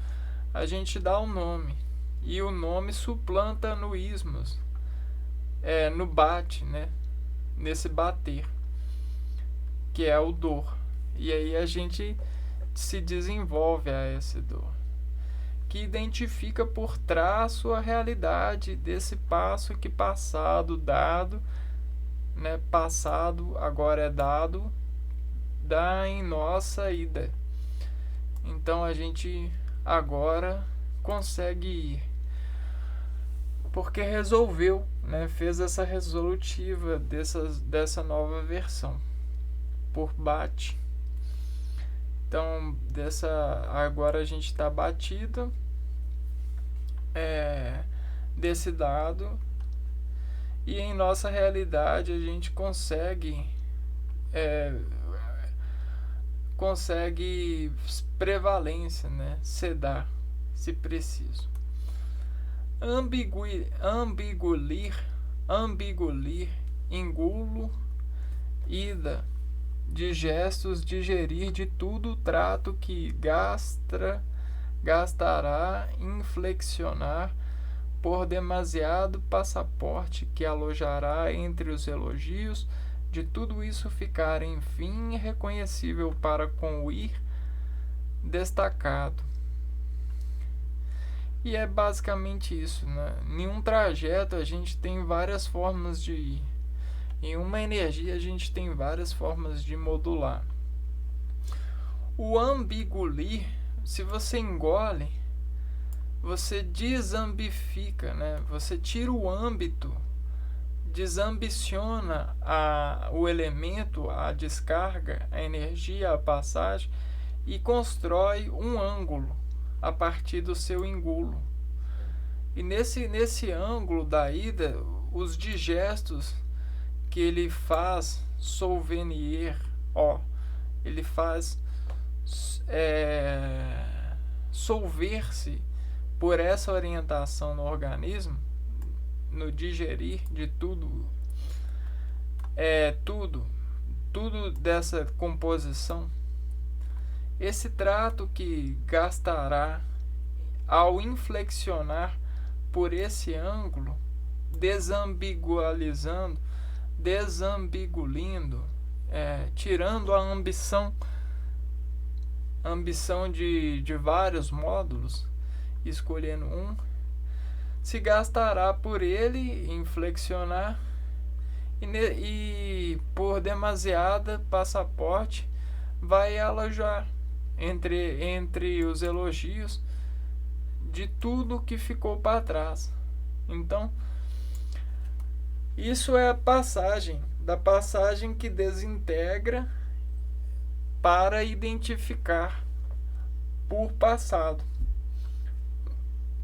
a gente dá um nome. E o nome suplanta no ismos, no bate, né, nesse bater, que é o dor. E aí a gente se desenvolve a essa dor, que identifica por traço a realidade desse passo que passado dado, né, passado agora é dado, dá em nossa ida. Então a gente agora consegue ir, porque resolveu, né? Fez essa resolutiva dessa nova versão por BAT. Então agora a gente está batido desse dado, e em nossa realidade a gente consegue prevalência, né? Sedar, se preciso. Ambigulir, engulo, ida, digestos, digerir de tudo trato que gastará, inflexionar, por demasiado passaporte que alojará entre os elogios, de tudo isso ficar, enfim, irreconhecível para com o ir destacado. E é basicamente isso, né? Em um trajeto a gente tem várias formas de ir. Em uma energia a gente tem várias formas de modular. O ambigulir, se você engole, você desambifica, né? Você tira o âmbito, desambiciona o elemento, a descarga, a energia, a passagem, e constrói um ângulo a partir do seu engulo. E nesse ângulo da ida, os digestos que ele faz solvenier, ele faz solver-se por essa orientação no organismo, no digerir de tudo, tudo dessa composição. Esse trato que gastará ao inflexionar por esse ângulo, desambigulindo, tirando a ambição de vários módulos, escolhendo um, se gastará por ele inflexionar e por demasiada passaporte vai alojar entre os elogios de tudo que ficou para trás. Então, isso é a passagem que desintegra para identificar por passado.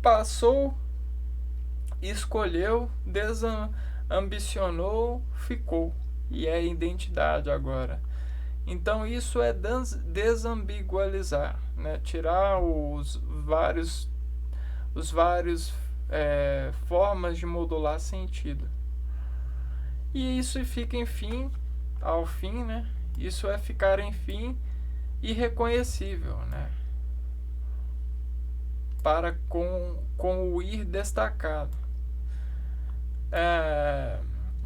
Passou, escolheu, desambicionou, ficou. E é identidade agora. Então isso é desambigualizar, né? Tirar os vários formas de modular sentido. E isso fica, enfim, ao fim, né? Isso é ficar, enfim, irreconhecível, né? Para com o ir destacado.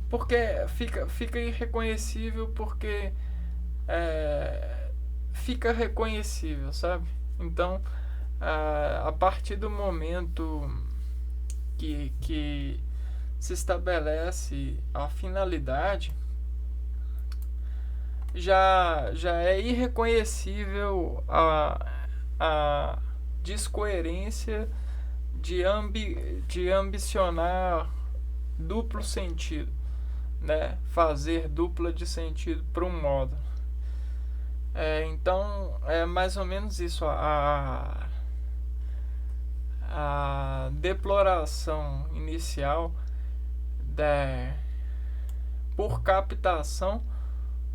Porque fica irreconhecível porque fica reconhecível, sabe? Então, a partir do momento que se estabelece a finalidade, já é irreconhecível a descoerência de ambicionar duplo sentido, né? Fazer dupla de sentido para um modo. Então é mais ou menos isso, a deploração inicial por captação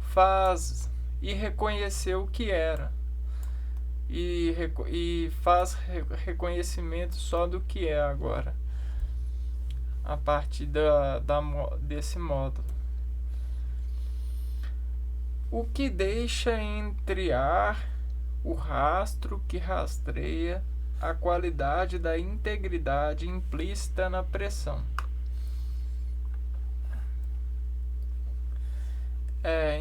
faz reconhecer o que era e faz reconhecimento só do que é agora, a partir desse módulo. O que deixa entrear o rastro que rastreia a qualidade da integridade implícita na pressão.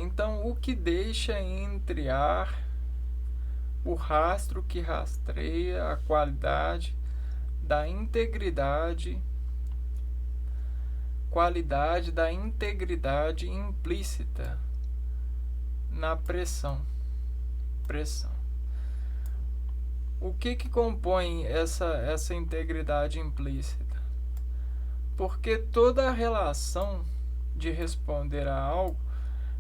Então, o que deixa entrear o rastro que rastreia a qualidade da integridade implícita na pressão. O que compõe essa integridade implícita? Porque toda a relação de responder a algo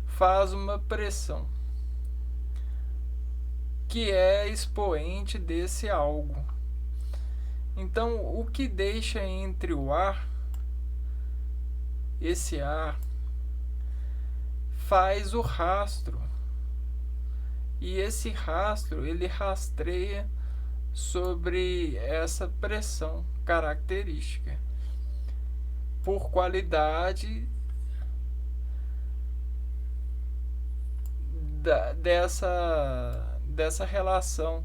faz uma pressão, que é expoente desse algo. Então, o que deixa entre o ar, esse ar, faz o rastro. E esse rastro, ele rastreia sobre essa pressão característica, por qualidade dessa relação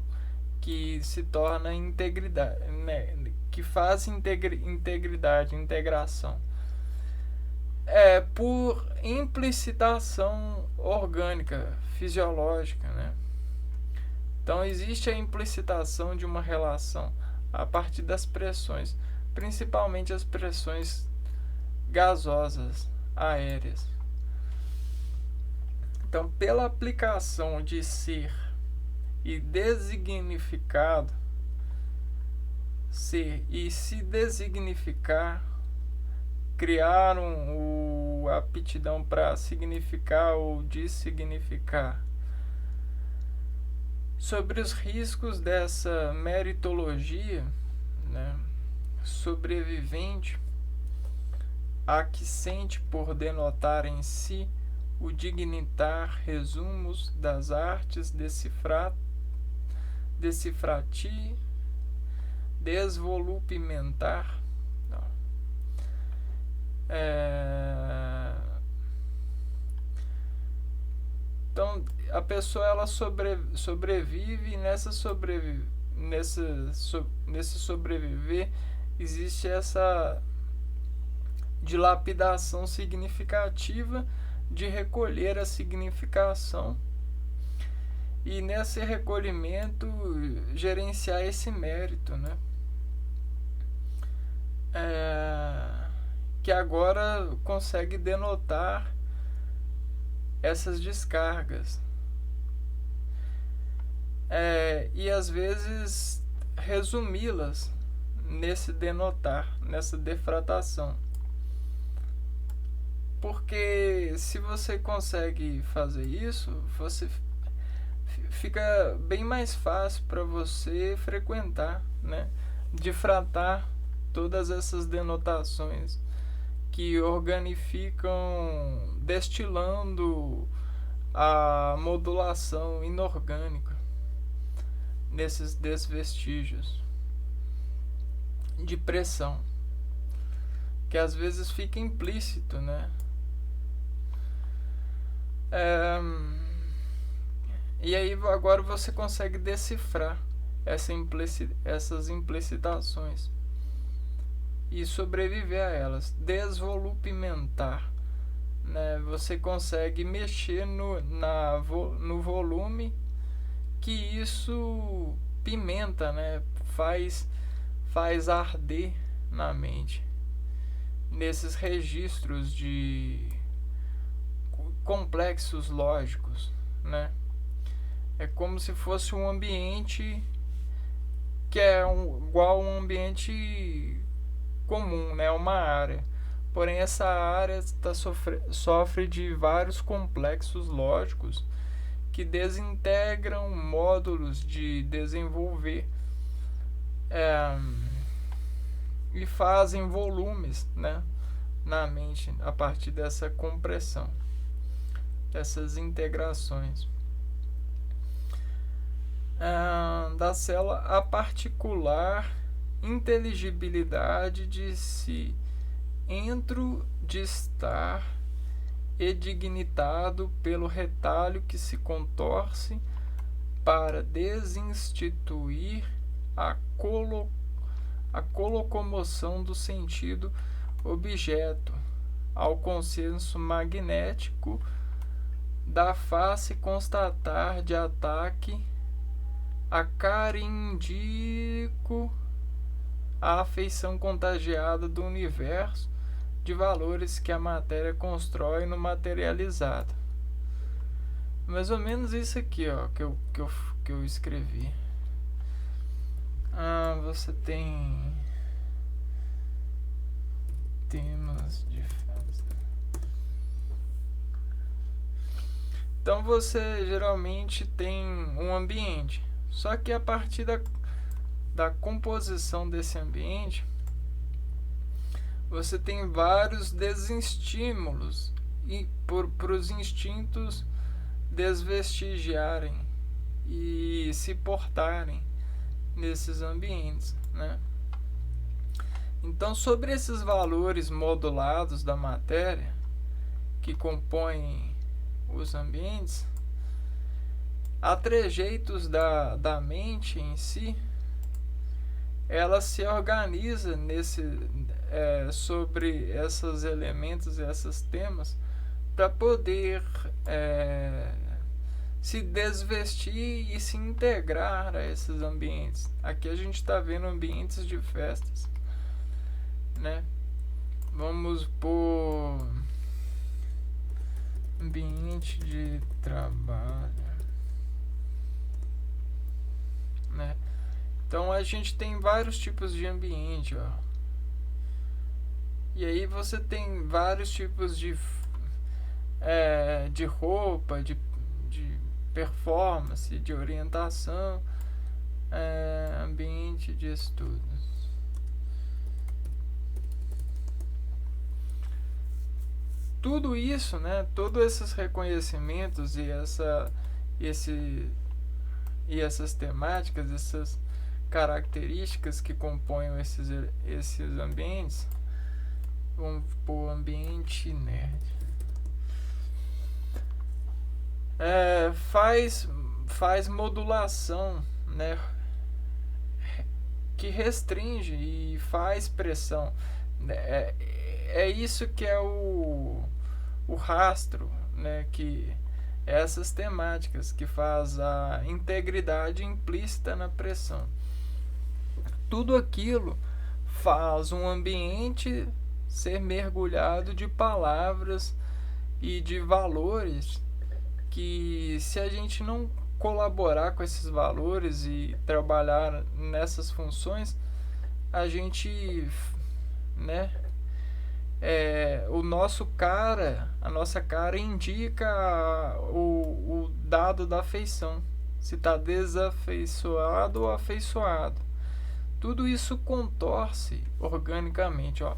que se torna integridade, né, que faz integridade, integração. É por implicitação orgânica, fisiológica, né? Então existe a implicitação de uma relação a partir das pressões, principalmente as pressões gasosas, aéreas. Então, pela aplicação de ser e designificado, ser e se designificar, criaram a aptidão para significar ou dessignificar. Sobre os riscos dessa meritologia, né, sobrevivente, a que sente por denotar em si o dignitar resumos das artes decifrati, desvolupimentar. Então a pessoa ela sobrevive, e nesse sobreviver existe essa dilapidação significativa de recolher a significação e nesse recolhimento gerenciar esse mérito, né? Que agora consegue denotar essas descargas e às vezes resumi-las nesse denotar, nessa defratação. Porque se você consegue fazer isso, você fica bem mais fácil para você frequentar, né? Difratar todas essas denotações que organificam, destilando a modulação inorgânica nesses desvestígios de pressão, que às vezes fica implícito, né? E aí agora você consegue decifrar essas implicitações e sobreviver a elas, desvolupimentar, né? Você consegue mexer no volume, que isso pimenta, né? Faz arder na mente, nesses registros de complexos lógicos, né? É como se fosse um ambiente que é igual a um ambiente comum, né? Uma área. Porém, essa área sofre de vários complexos lógicos que desintegram módulos de desenvolver e fazem volumes, né, na mente a partir dessa compressão, dessas integrações. Da célula a particular inteligibilidade de si, entro de estar e dignitado pelo retalho que se contorce para desinstituir a colocomoção do sentido objeto ao consenso magnético da face constatar de ataque a carindico a afeição contagiada do universo de valores que a matéria constrói no materializado. Mais ou menos isso aqui, ó, que eu escrevi. Você tem temas de festa. Então você geralmente tem um ambiente. Só que a partir da composição desse ambiente, você tem vários desestímulos e para os instintos desvestigiarem e se portarem nesses ambientes, né? Então, sobre esses valores modulados da matéria que compõem os ambientes, há trejeitos da mente em si. Ela se organiza sobre esses elementos, esses temas, para poder se desvestir e se integrar a esses ambientes. Aqui a gente está vendo ambientes de festas, né? Vamos por ambiente de trabalho, né? Então a gente tem vários tipos de ambiente, ó. E aí você tem vários tipos de roupa, de performance, de orientação, ambiente de estudos. Tudo isso, né? Todos esses reconhecimentos e essas temáticas, essas características que compõem esses ambientes, vamos pôr ambiente nerd, faz modulação, né, que restringe e faz pressão. É isso que é o rastro, né, que essas temáticas que faz a integridade implícita na pressão. Tudo aquilo faz um ambiente ser mergulhado de palavras e de valores que, se a gente não colaborar com esses valores e trabalhar nessas funções, a gente, né, a nossa cara indica o dado da afeição, se está desafeiçoado ou afeiçoado. Tudo isso contorce organicamente, ó,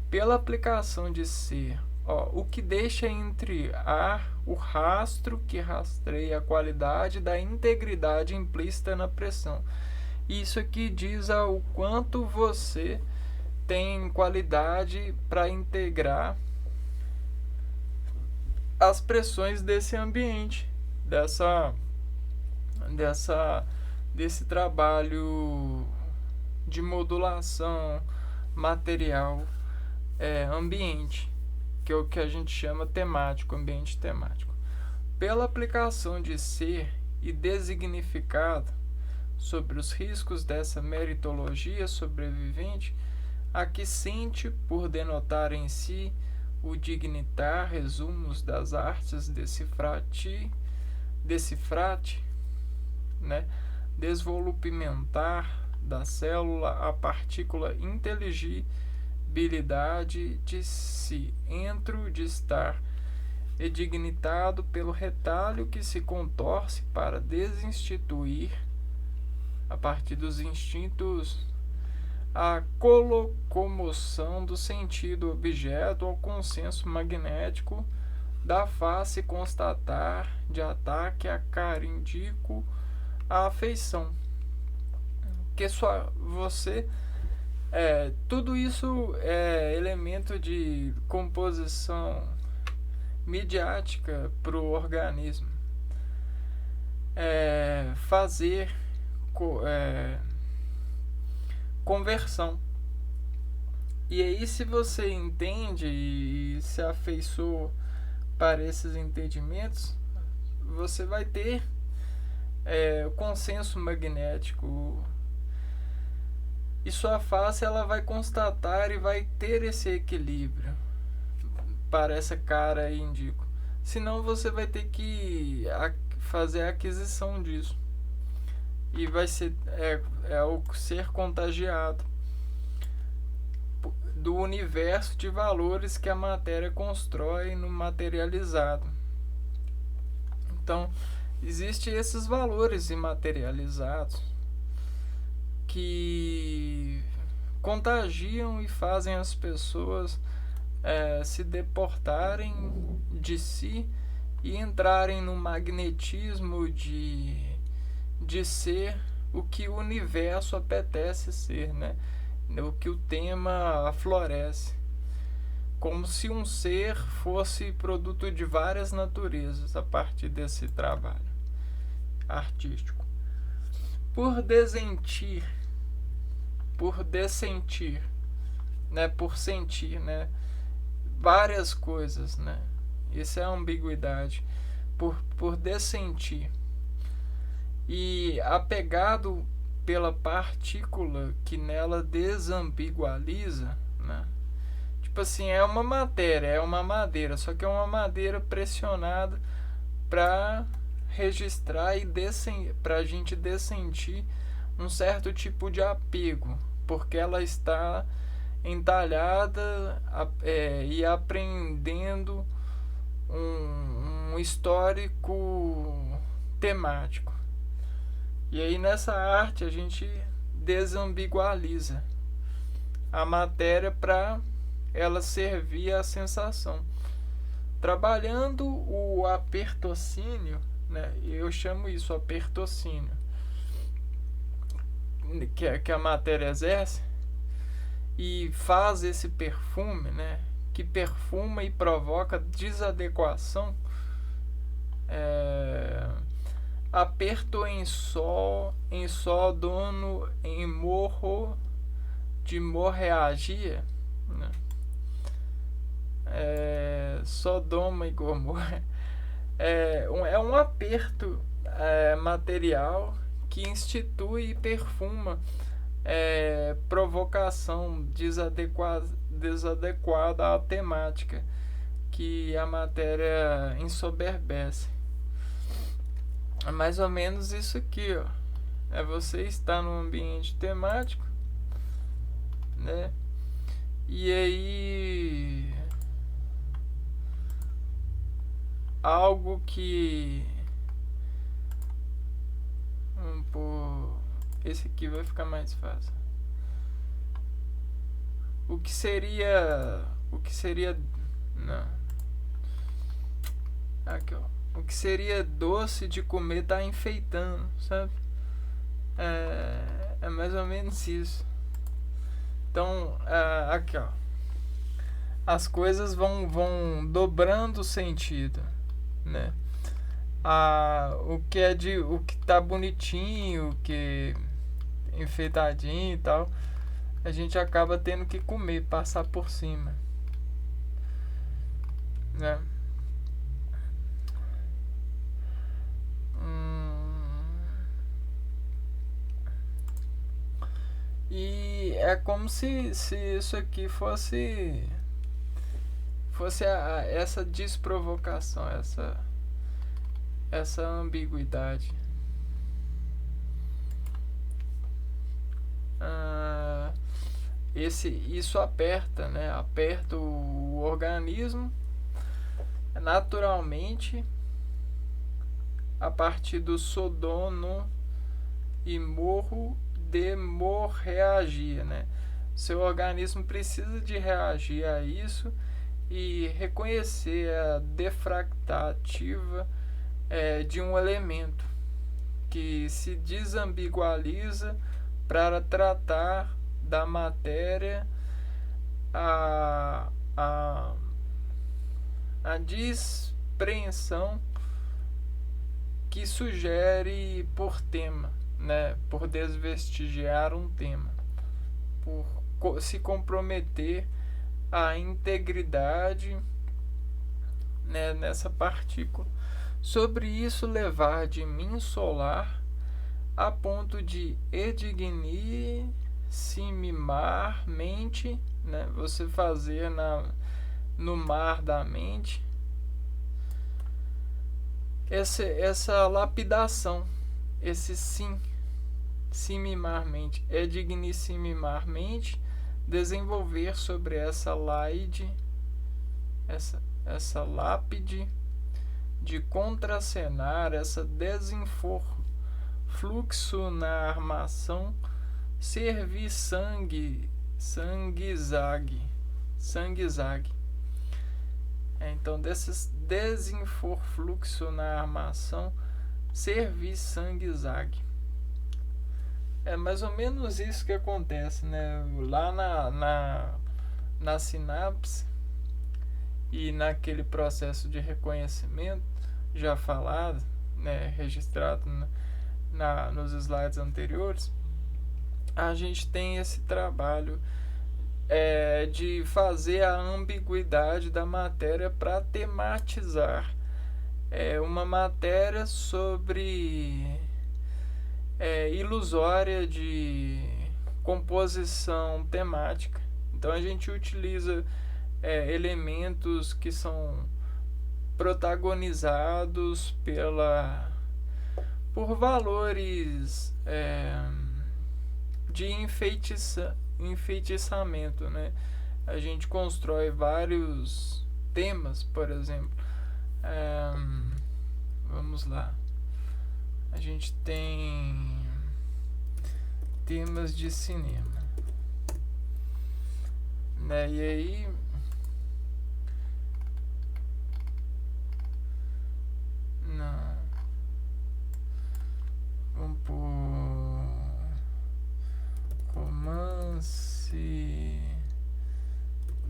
pela aplicação de ser, ó, o que deixa entrear o rastro que rastreia a qualidade da integridade implícita na pressão. Isso aqui diz o quanto você tem qualidade para integrar as pressões desse ambiente, desse trabalho de modulação material, ambiente, que é o que a gente chama temático, ambiente temático. Pela aplicação de ser e designificado sobre os riscos dessa meritologia sobrevivente, a que sente por denotar em si o dignitar resumos das artes decifrate, né, desvolupimentar da célula a partícula inteligibilidade de si, entro de estar e dignitado pelo retalho que se contorce para desinstituir, a partir dos instintos, a colocomoção do sentido objeto ao consenso magnético da face constatar de ataque a carindico a afeição. Que você tudo isso é elemento de composição midiática para o organismo. Fazer conversão. E aí, se você entende e se afeiçoa para esses entendimentos, você vai ter o consenso magnético, e sua face ela vai constatar e vai ter esse equilíbrio para essa cara índico. Senão você vai ter que fazer a aquisição disso. e vai ser o ser contagiado do universo de valores que a matéria constrói no materializado. Então, existem esses valores imaterializados que contagiam e fazem as pessoas se deportarem de si e entrarem no magnetismo de ser o que o universo apetece ser, né? O que o tema aflorece, como se um ser fosse produto de várias naturezas a partir desse trabalho artístico. Por dessentir, né? Por sentir, né? Várias coisas, né? Isso é a ambiguidade. Por dessentir e apegado pela partícula que nela desambigualiza, né? Tipo assim, é uma matéria, é uma madeira, só que é uma madeira pressionada para registrar e para a gente dessentir um certo tipo de apego, porque ela está entalhada e aprendendo um histórico temático. E aí nessa arte a gente desambigualiza a matéria para ela servir à sensação. Trabalhando o apertocínio, né? Eu chamo isso apertocínio, que a matéria exerce e faz esse perfume, né? Que perfuma e provoca desadequação. Aperto em sol dono em morro de morreagia, né? Sodoma e Gomorra é um aperto material que institui e perfuma provocação desadequada à temática que a matéria ensoberbece. É mais ou menos isso aqui, ó. Você estar num ambiente temático, né? E aí algo que esse aqui vai ficar mais fácil. O que seria não. Aqui, ó. O que seria doce de comer tá enfeitando, sabe? É mais ou menos isso. Então, aqui, ó. As coisas vão dobrando o sentido, né? O que tá bonitinho, o que enfeitadinho e tal, a gente acaba tendo que comer, passar por cima, né? E é como se isso aqui fosse essa desprovocação, essa ambiguidade. Isso aperta, né? Aperta o organismo naturalmente a partir do sodono e morro de morreagia, né? Seu organismo precisa de reagir a isso e reconhecer a defractativa de um elemento que se desambigualiza para tratar da matéria a despreensão que sugere por tema, né? Por desvestigiar um tema, por se comprometer a integridade, né, nessa partícula. Sobre isso levar de mim solar a ponto de edignir-se-mimar mente, né, você fazer no mar da mente essa lapidação, esse sim, dignissimamente desenvolver sobre essa lápide de contracenar essa desenfluxo na armação, servir sangue-zague. Então, desses desenfluxo na armação, servir sangue-zague. É mais ou menos isso que acontece, né? Lá na sinapse e naquele processo de reconhecimento já falado, né, registrado nos slides anteriores, a gente tem esse trabalho de fazer a ambiguidade da matéria para tematizar uma matéria sobre ilusória de composição temática. Então a gente utiliza elementos que são protagonizados por valores de enfeitiçamento, né? A gente constrói vários temas, por exemplo. Vamos lá. A gente tem temas de cinema, né? E aí vamos por romance,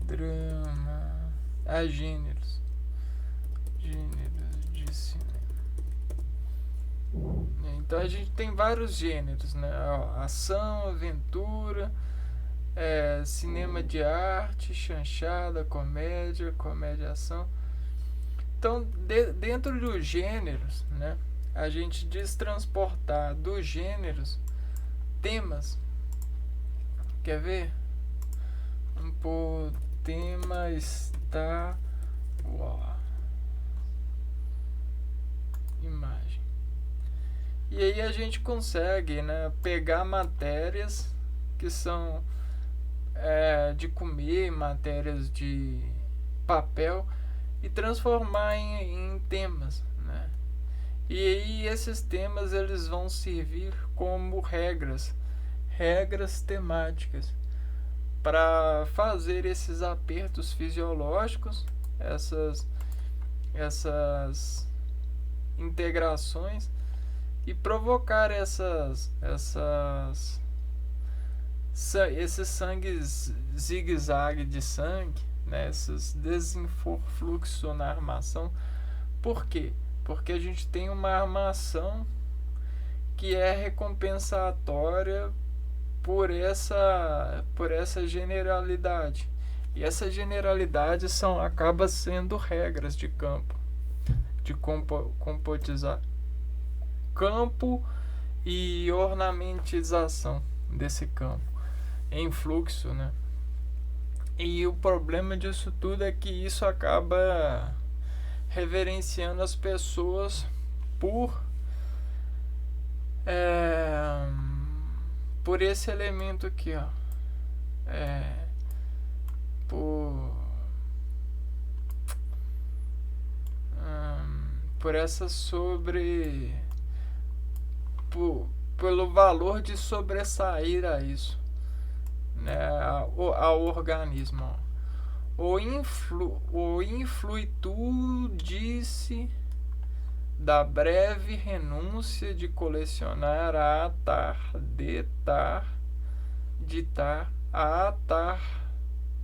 drama, gêneros de cinema. Então a gente tem vários gêneros, né? Ação, aventura, cinema de arte, chanchada, comédia, ação. Então, dentro dos gêneros, né, a gente destransportar dos gêneros temas. Quer ver? O tema está imagem. E aí a gente consegue, né, pegar matérias que são de comer, matérias de papel, e transformar em temas, né? E aí esses temas eles vão servir como regras temáticas para fazer esses apertos fisiológicos, essas integrações, e provocar esses sangues zigue-zague de sangue, né, esses desenfluxo na armação. Por quê? Porque a gente tem uma armação que é recompensatória por essa generalidade. E essa generalidade acaba sendo regras de campo, de compotizar campo e ornamentização desse campo em fluxo, né? E o problema disso tudo é que isso acaba reverenciando as pessoas por esse elemento aqui, ó. Por essa pelo valor de sobressair a isso, né, ao organismo. O influitude-se da breve renúncia de colecionar a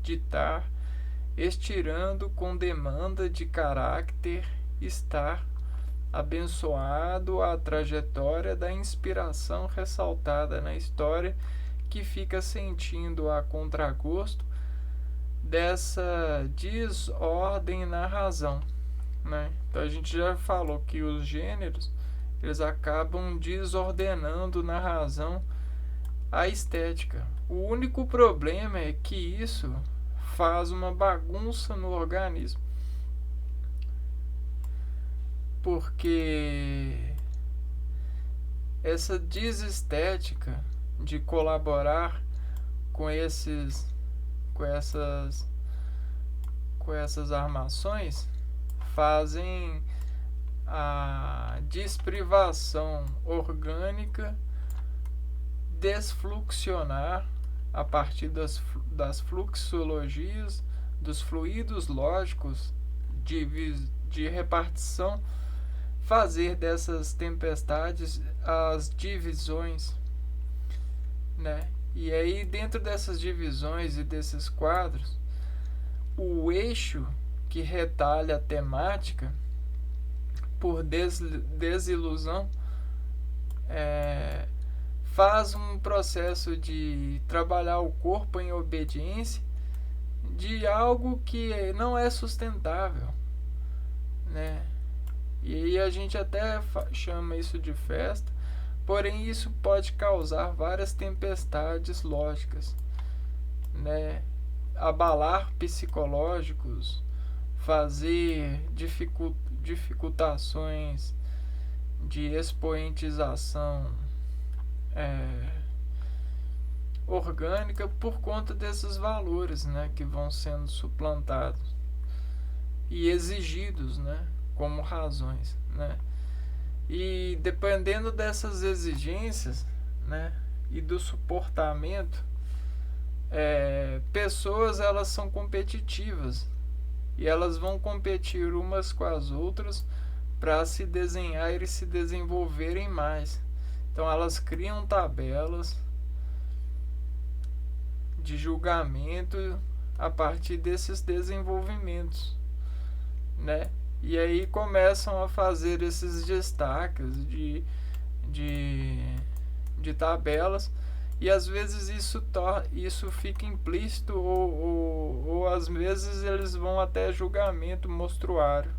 ditar, estirando com demanda de caráter, estar abençoado a trajetória da inspiração ressaltada na história, que fica sentindo a contragosto dessa desordem na razão, né? Então a gente já falou que os gêneros eles acabam desordenando na razão a estética. O único problema é que isso faz uma bagunça no organismo, porque essa desestética de colaborar com esses com essas com essas armações fazem a desprivação orgânica desfluxionar a partir das fluxologias, dos fluidos lógicos de repartição, fazer dessas tempestades as divisões, né? E aí, dentro dessas divisões e desses quadros, o eixo que retalha a temática por desilusão faz um processo de trabalhar o corpo em obediência de algo que não é sustentável, né? E aí a gente até chama isso de festa, porém isso pode causar várias tempestades lógicas, né? Abalar psicológicos, fazer dificultações de expoentização orgânica por conta desses valores, né, que vão sendo suplantados e exigidos, né, como razões, né? E dependendo dessas exigências, né, e do suportamento, pessoas elas são competitivas e elas vão competir umas com as outras para se desenhar e se desenvolverem mais. Então elas criam tabelas de julgamento a partir desses desenvolvimentos, né? E aí começam a fazer esses destaques de tabelas, e às vezes isso fica implícito ou às vezes eles vão até julgamento monstruário.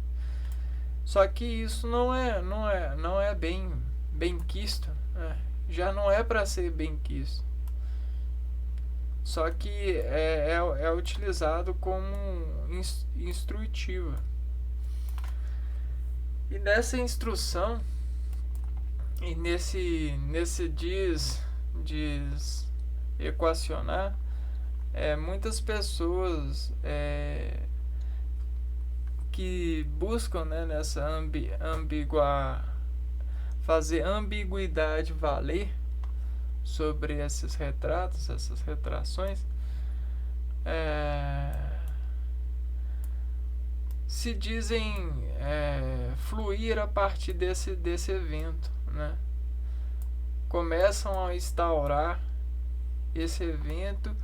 Só que isso não é bem quisto, né? Já não é para ser bem quisto. Só que é utilizado como instrutiva. E nessa instrução e nesse equacionar, muitas pessoas que buscam, né, nessa fazer ambiguidade valer sobre esses retratos, essas retrações, se dizem fluir a partir desse evento, né? Começam a instaurar esse evento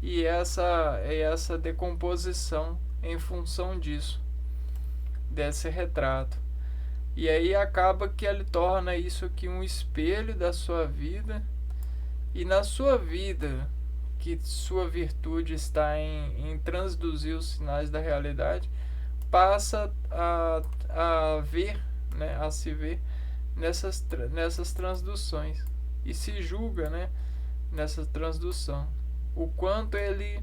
e essa decomposição em função disso, desse retrato. E aí acaba que ele torna isso aqui um espelho da sua vida, e na sua vida, que sua virtude está em transduzir os sinais da realidade, passa a ver, né, a se ver nessas transduções, e se julga, né, nessa transdução o quanto ele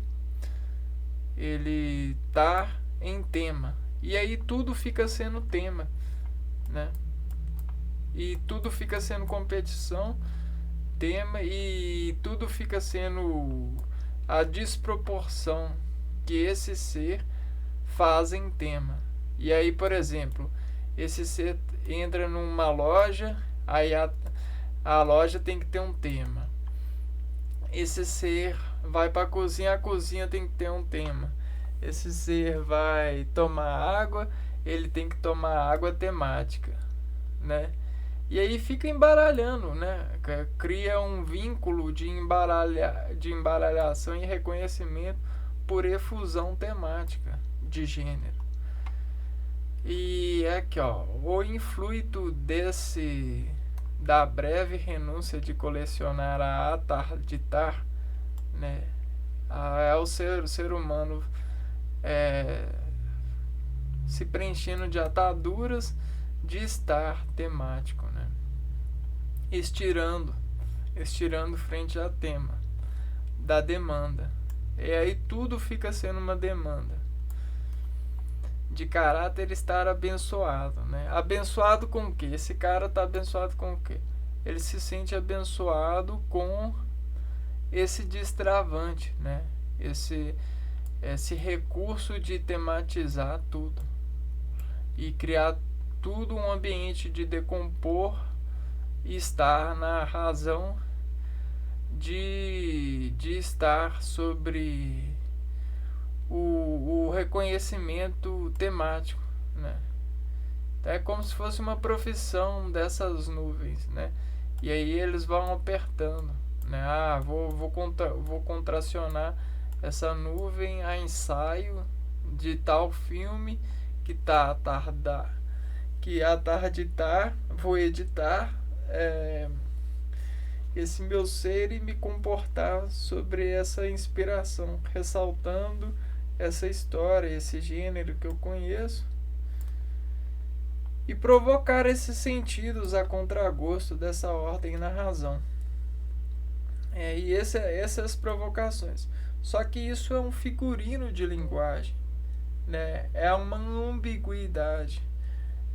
está em tema, e aí tudo fica sendo tema, né? E tudo fica sendo competição, tema, e tudo fica sendo a desproporção que esse ser faz em tema. E aí, por exemplo, esse ser entra numa loja, aí a loja tem que ter um tema. Esse ser vai para a cozinha tem que ter um tema. Esse ser vai tomar água, ele tem que tomar água temática, né? E aí fica embaralhando, né? Cria um vínculo de embaralhação e reconhecimento por efusão temática de gênero. E aqui, ó, o influito da breve renúncia de colecionar a atarditar, né? É o ser humano se preenchendo de ataduras de estar temático, né? Estirando frente a tema da demanda. E aí tudo fica sendo uma demanda de caráter estar abençoado, né? Abençoado com o quê? Esse cara está abençoado com o quê? ele se sente abençoado com esse destravante, né? Esse recurso de tematizar tudo e criar tudo um ambiente de decompor e estar na razão de estar sobre o reconhecimento temático, né? É como se fosse uma profissão dessas nuvens, né? E aí eles vão apertando, né? Vou contracionar essa nuvem a ensaio de tal filme que que a tarditar, vou editar esse meu ser e me comportar sobre essa inspiração, ressaltando essa história, esse gênero que eu conheço e provocar esses sentidos a contragosto dessa ordem na razão. E essas provocações. Só que isso é um figurino de linguagem, né? É uma ambiguidade,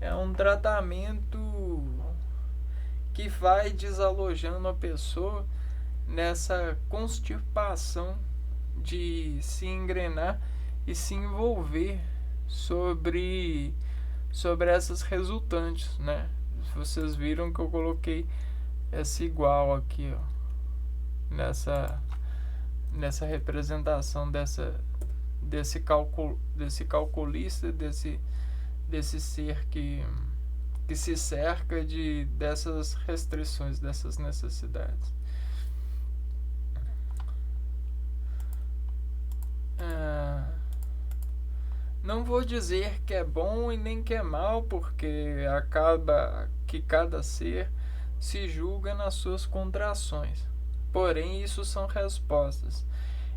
é um tratamento que vai desalojando a pessoa nessa constipação de se engrenar e se envolver sobre essas resultantes, né? Vocês viram que eu coloquei essa igual aqui, ó, nessa representação desse calculista, desse ser que se cerca dessas restrições, dessas necessidades. Não vou dizer que é bom e nem que é mal, porque acaba que cada ser se julga nas suas contrações. Porém, isso são respostas.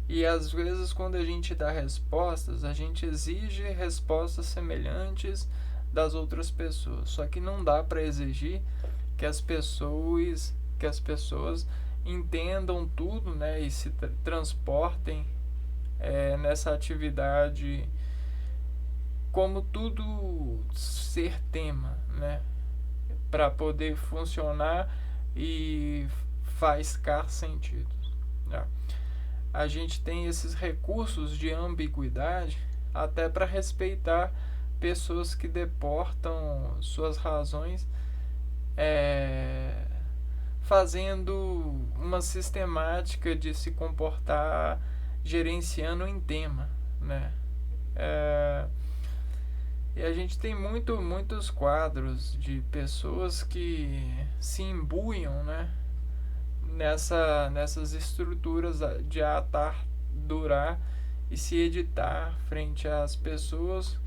E às vezes, quando a gente dá respostas, a gente exige respostas semelhantes das outras pessoas. Só que não dá para exigir que as pessoas entendam tudo, né, e se transportem nessa atividade como tudo ser tema, né, para poder funcionar e faiscar sentido, né? A gente tem esses recursos de ambiguidade até para respeitar pessoas que deportam suas razões fazendo uma sistemática de se comportar gerenciando em tema, né? E a gente tem muitos quadros de pessoas que se imbuem, né, nessas estruturas de atar, durar e se editar frente às pessoas.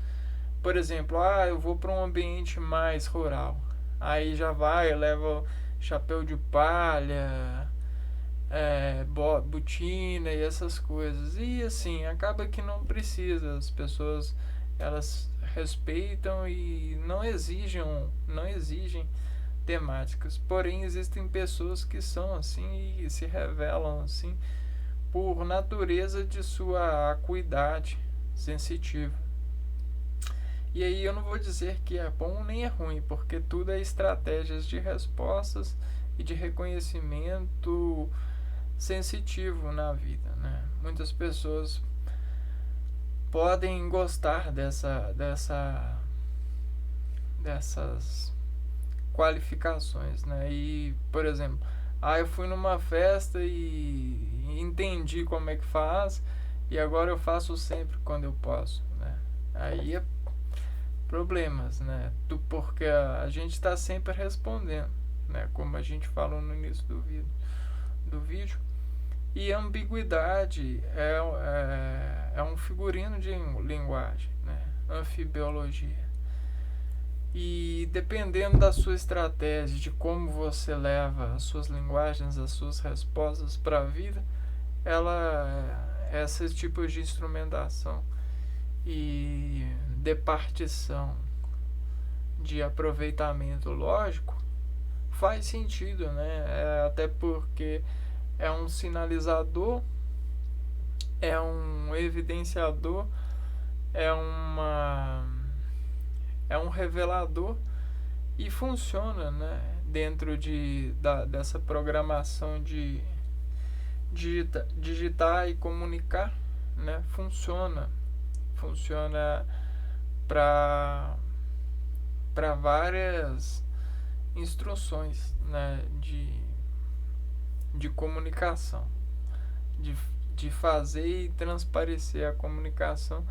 Por exemplo, eu vou para um ambiente mais rural. Aí já leva chapéu de palha, botina e essas coisas. E assim, acaba que não precisa. As pessoas, elas respeitam e não exigem temáticas. Porém, existem pessoas que são assim e se revelam assim por natureza de sua acuidade sensitiva. E aí eu não vou dizer que é bom nem é ruim, porque tudo é estratégias de respostas e de reconhecimento sensitivo na vida, né? Muitas pessoas podem gostar dessas qualificações, né? E, por exemplo, eu fui numa festa e entendi como é que faz e agora eu faço sempre quando eu posso, né? Aí é problemas, né? Porque a gente está sempre respondendo, né? Como a gente falou no início do vídeo. E ambiguidade é um figurino de linguagem, né? Anfibiologia. E dependendo da sua estratégia, de como você leva as suas linguagens, as suas respostas para a vida, esses tipos de instrumentação e departição de aproveitamento lógico faz sentido, né? Até porque é um sinalizador, é um evidenciador, é um revelador e funciona, né, dentro dessa programação de digitar e comunicar, né, funciona para várias instruções, né, de comunicação, de, de fazer e transparecer a comunicação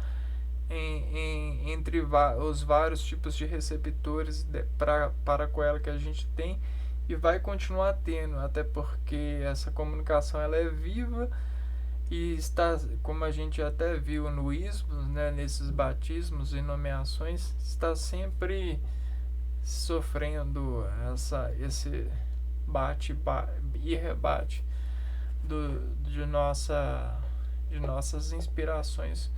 entre os vários tipos de receptores para com ela que a gente tem e vai continuar tendo, até porque essa comunicação ela é viva e está, como a gente até viu no ismos, né, nesses batismos e nomeações, está sempre sofrendo esse bate e rebate de nossas inspirações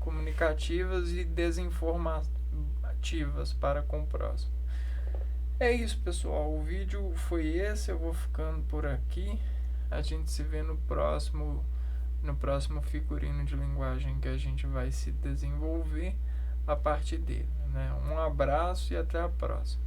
comunicativas e desinformativas para com o próximo. É isso, pessoal. O vídeo foi esse. Eu vou ficando por aqui. A gente se vê no próximo figurino de linguagem que a gente vai se desenvolver a partir dele, né? Um abraço e até a próxima.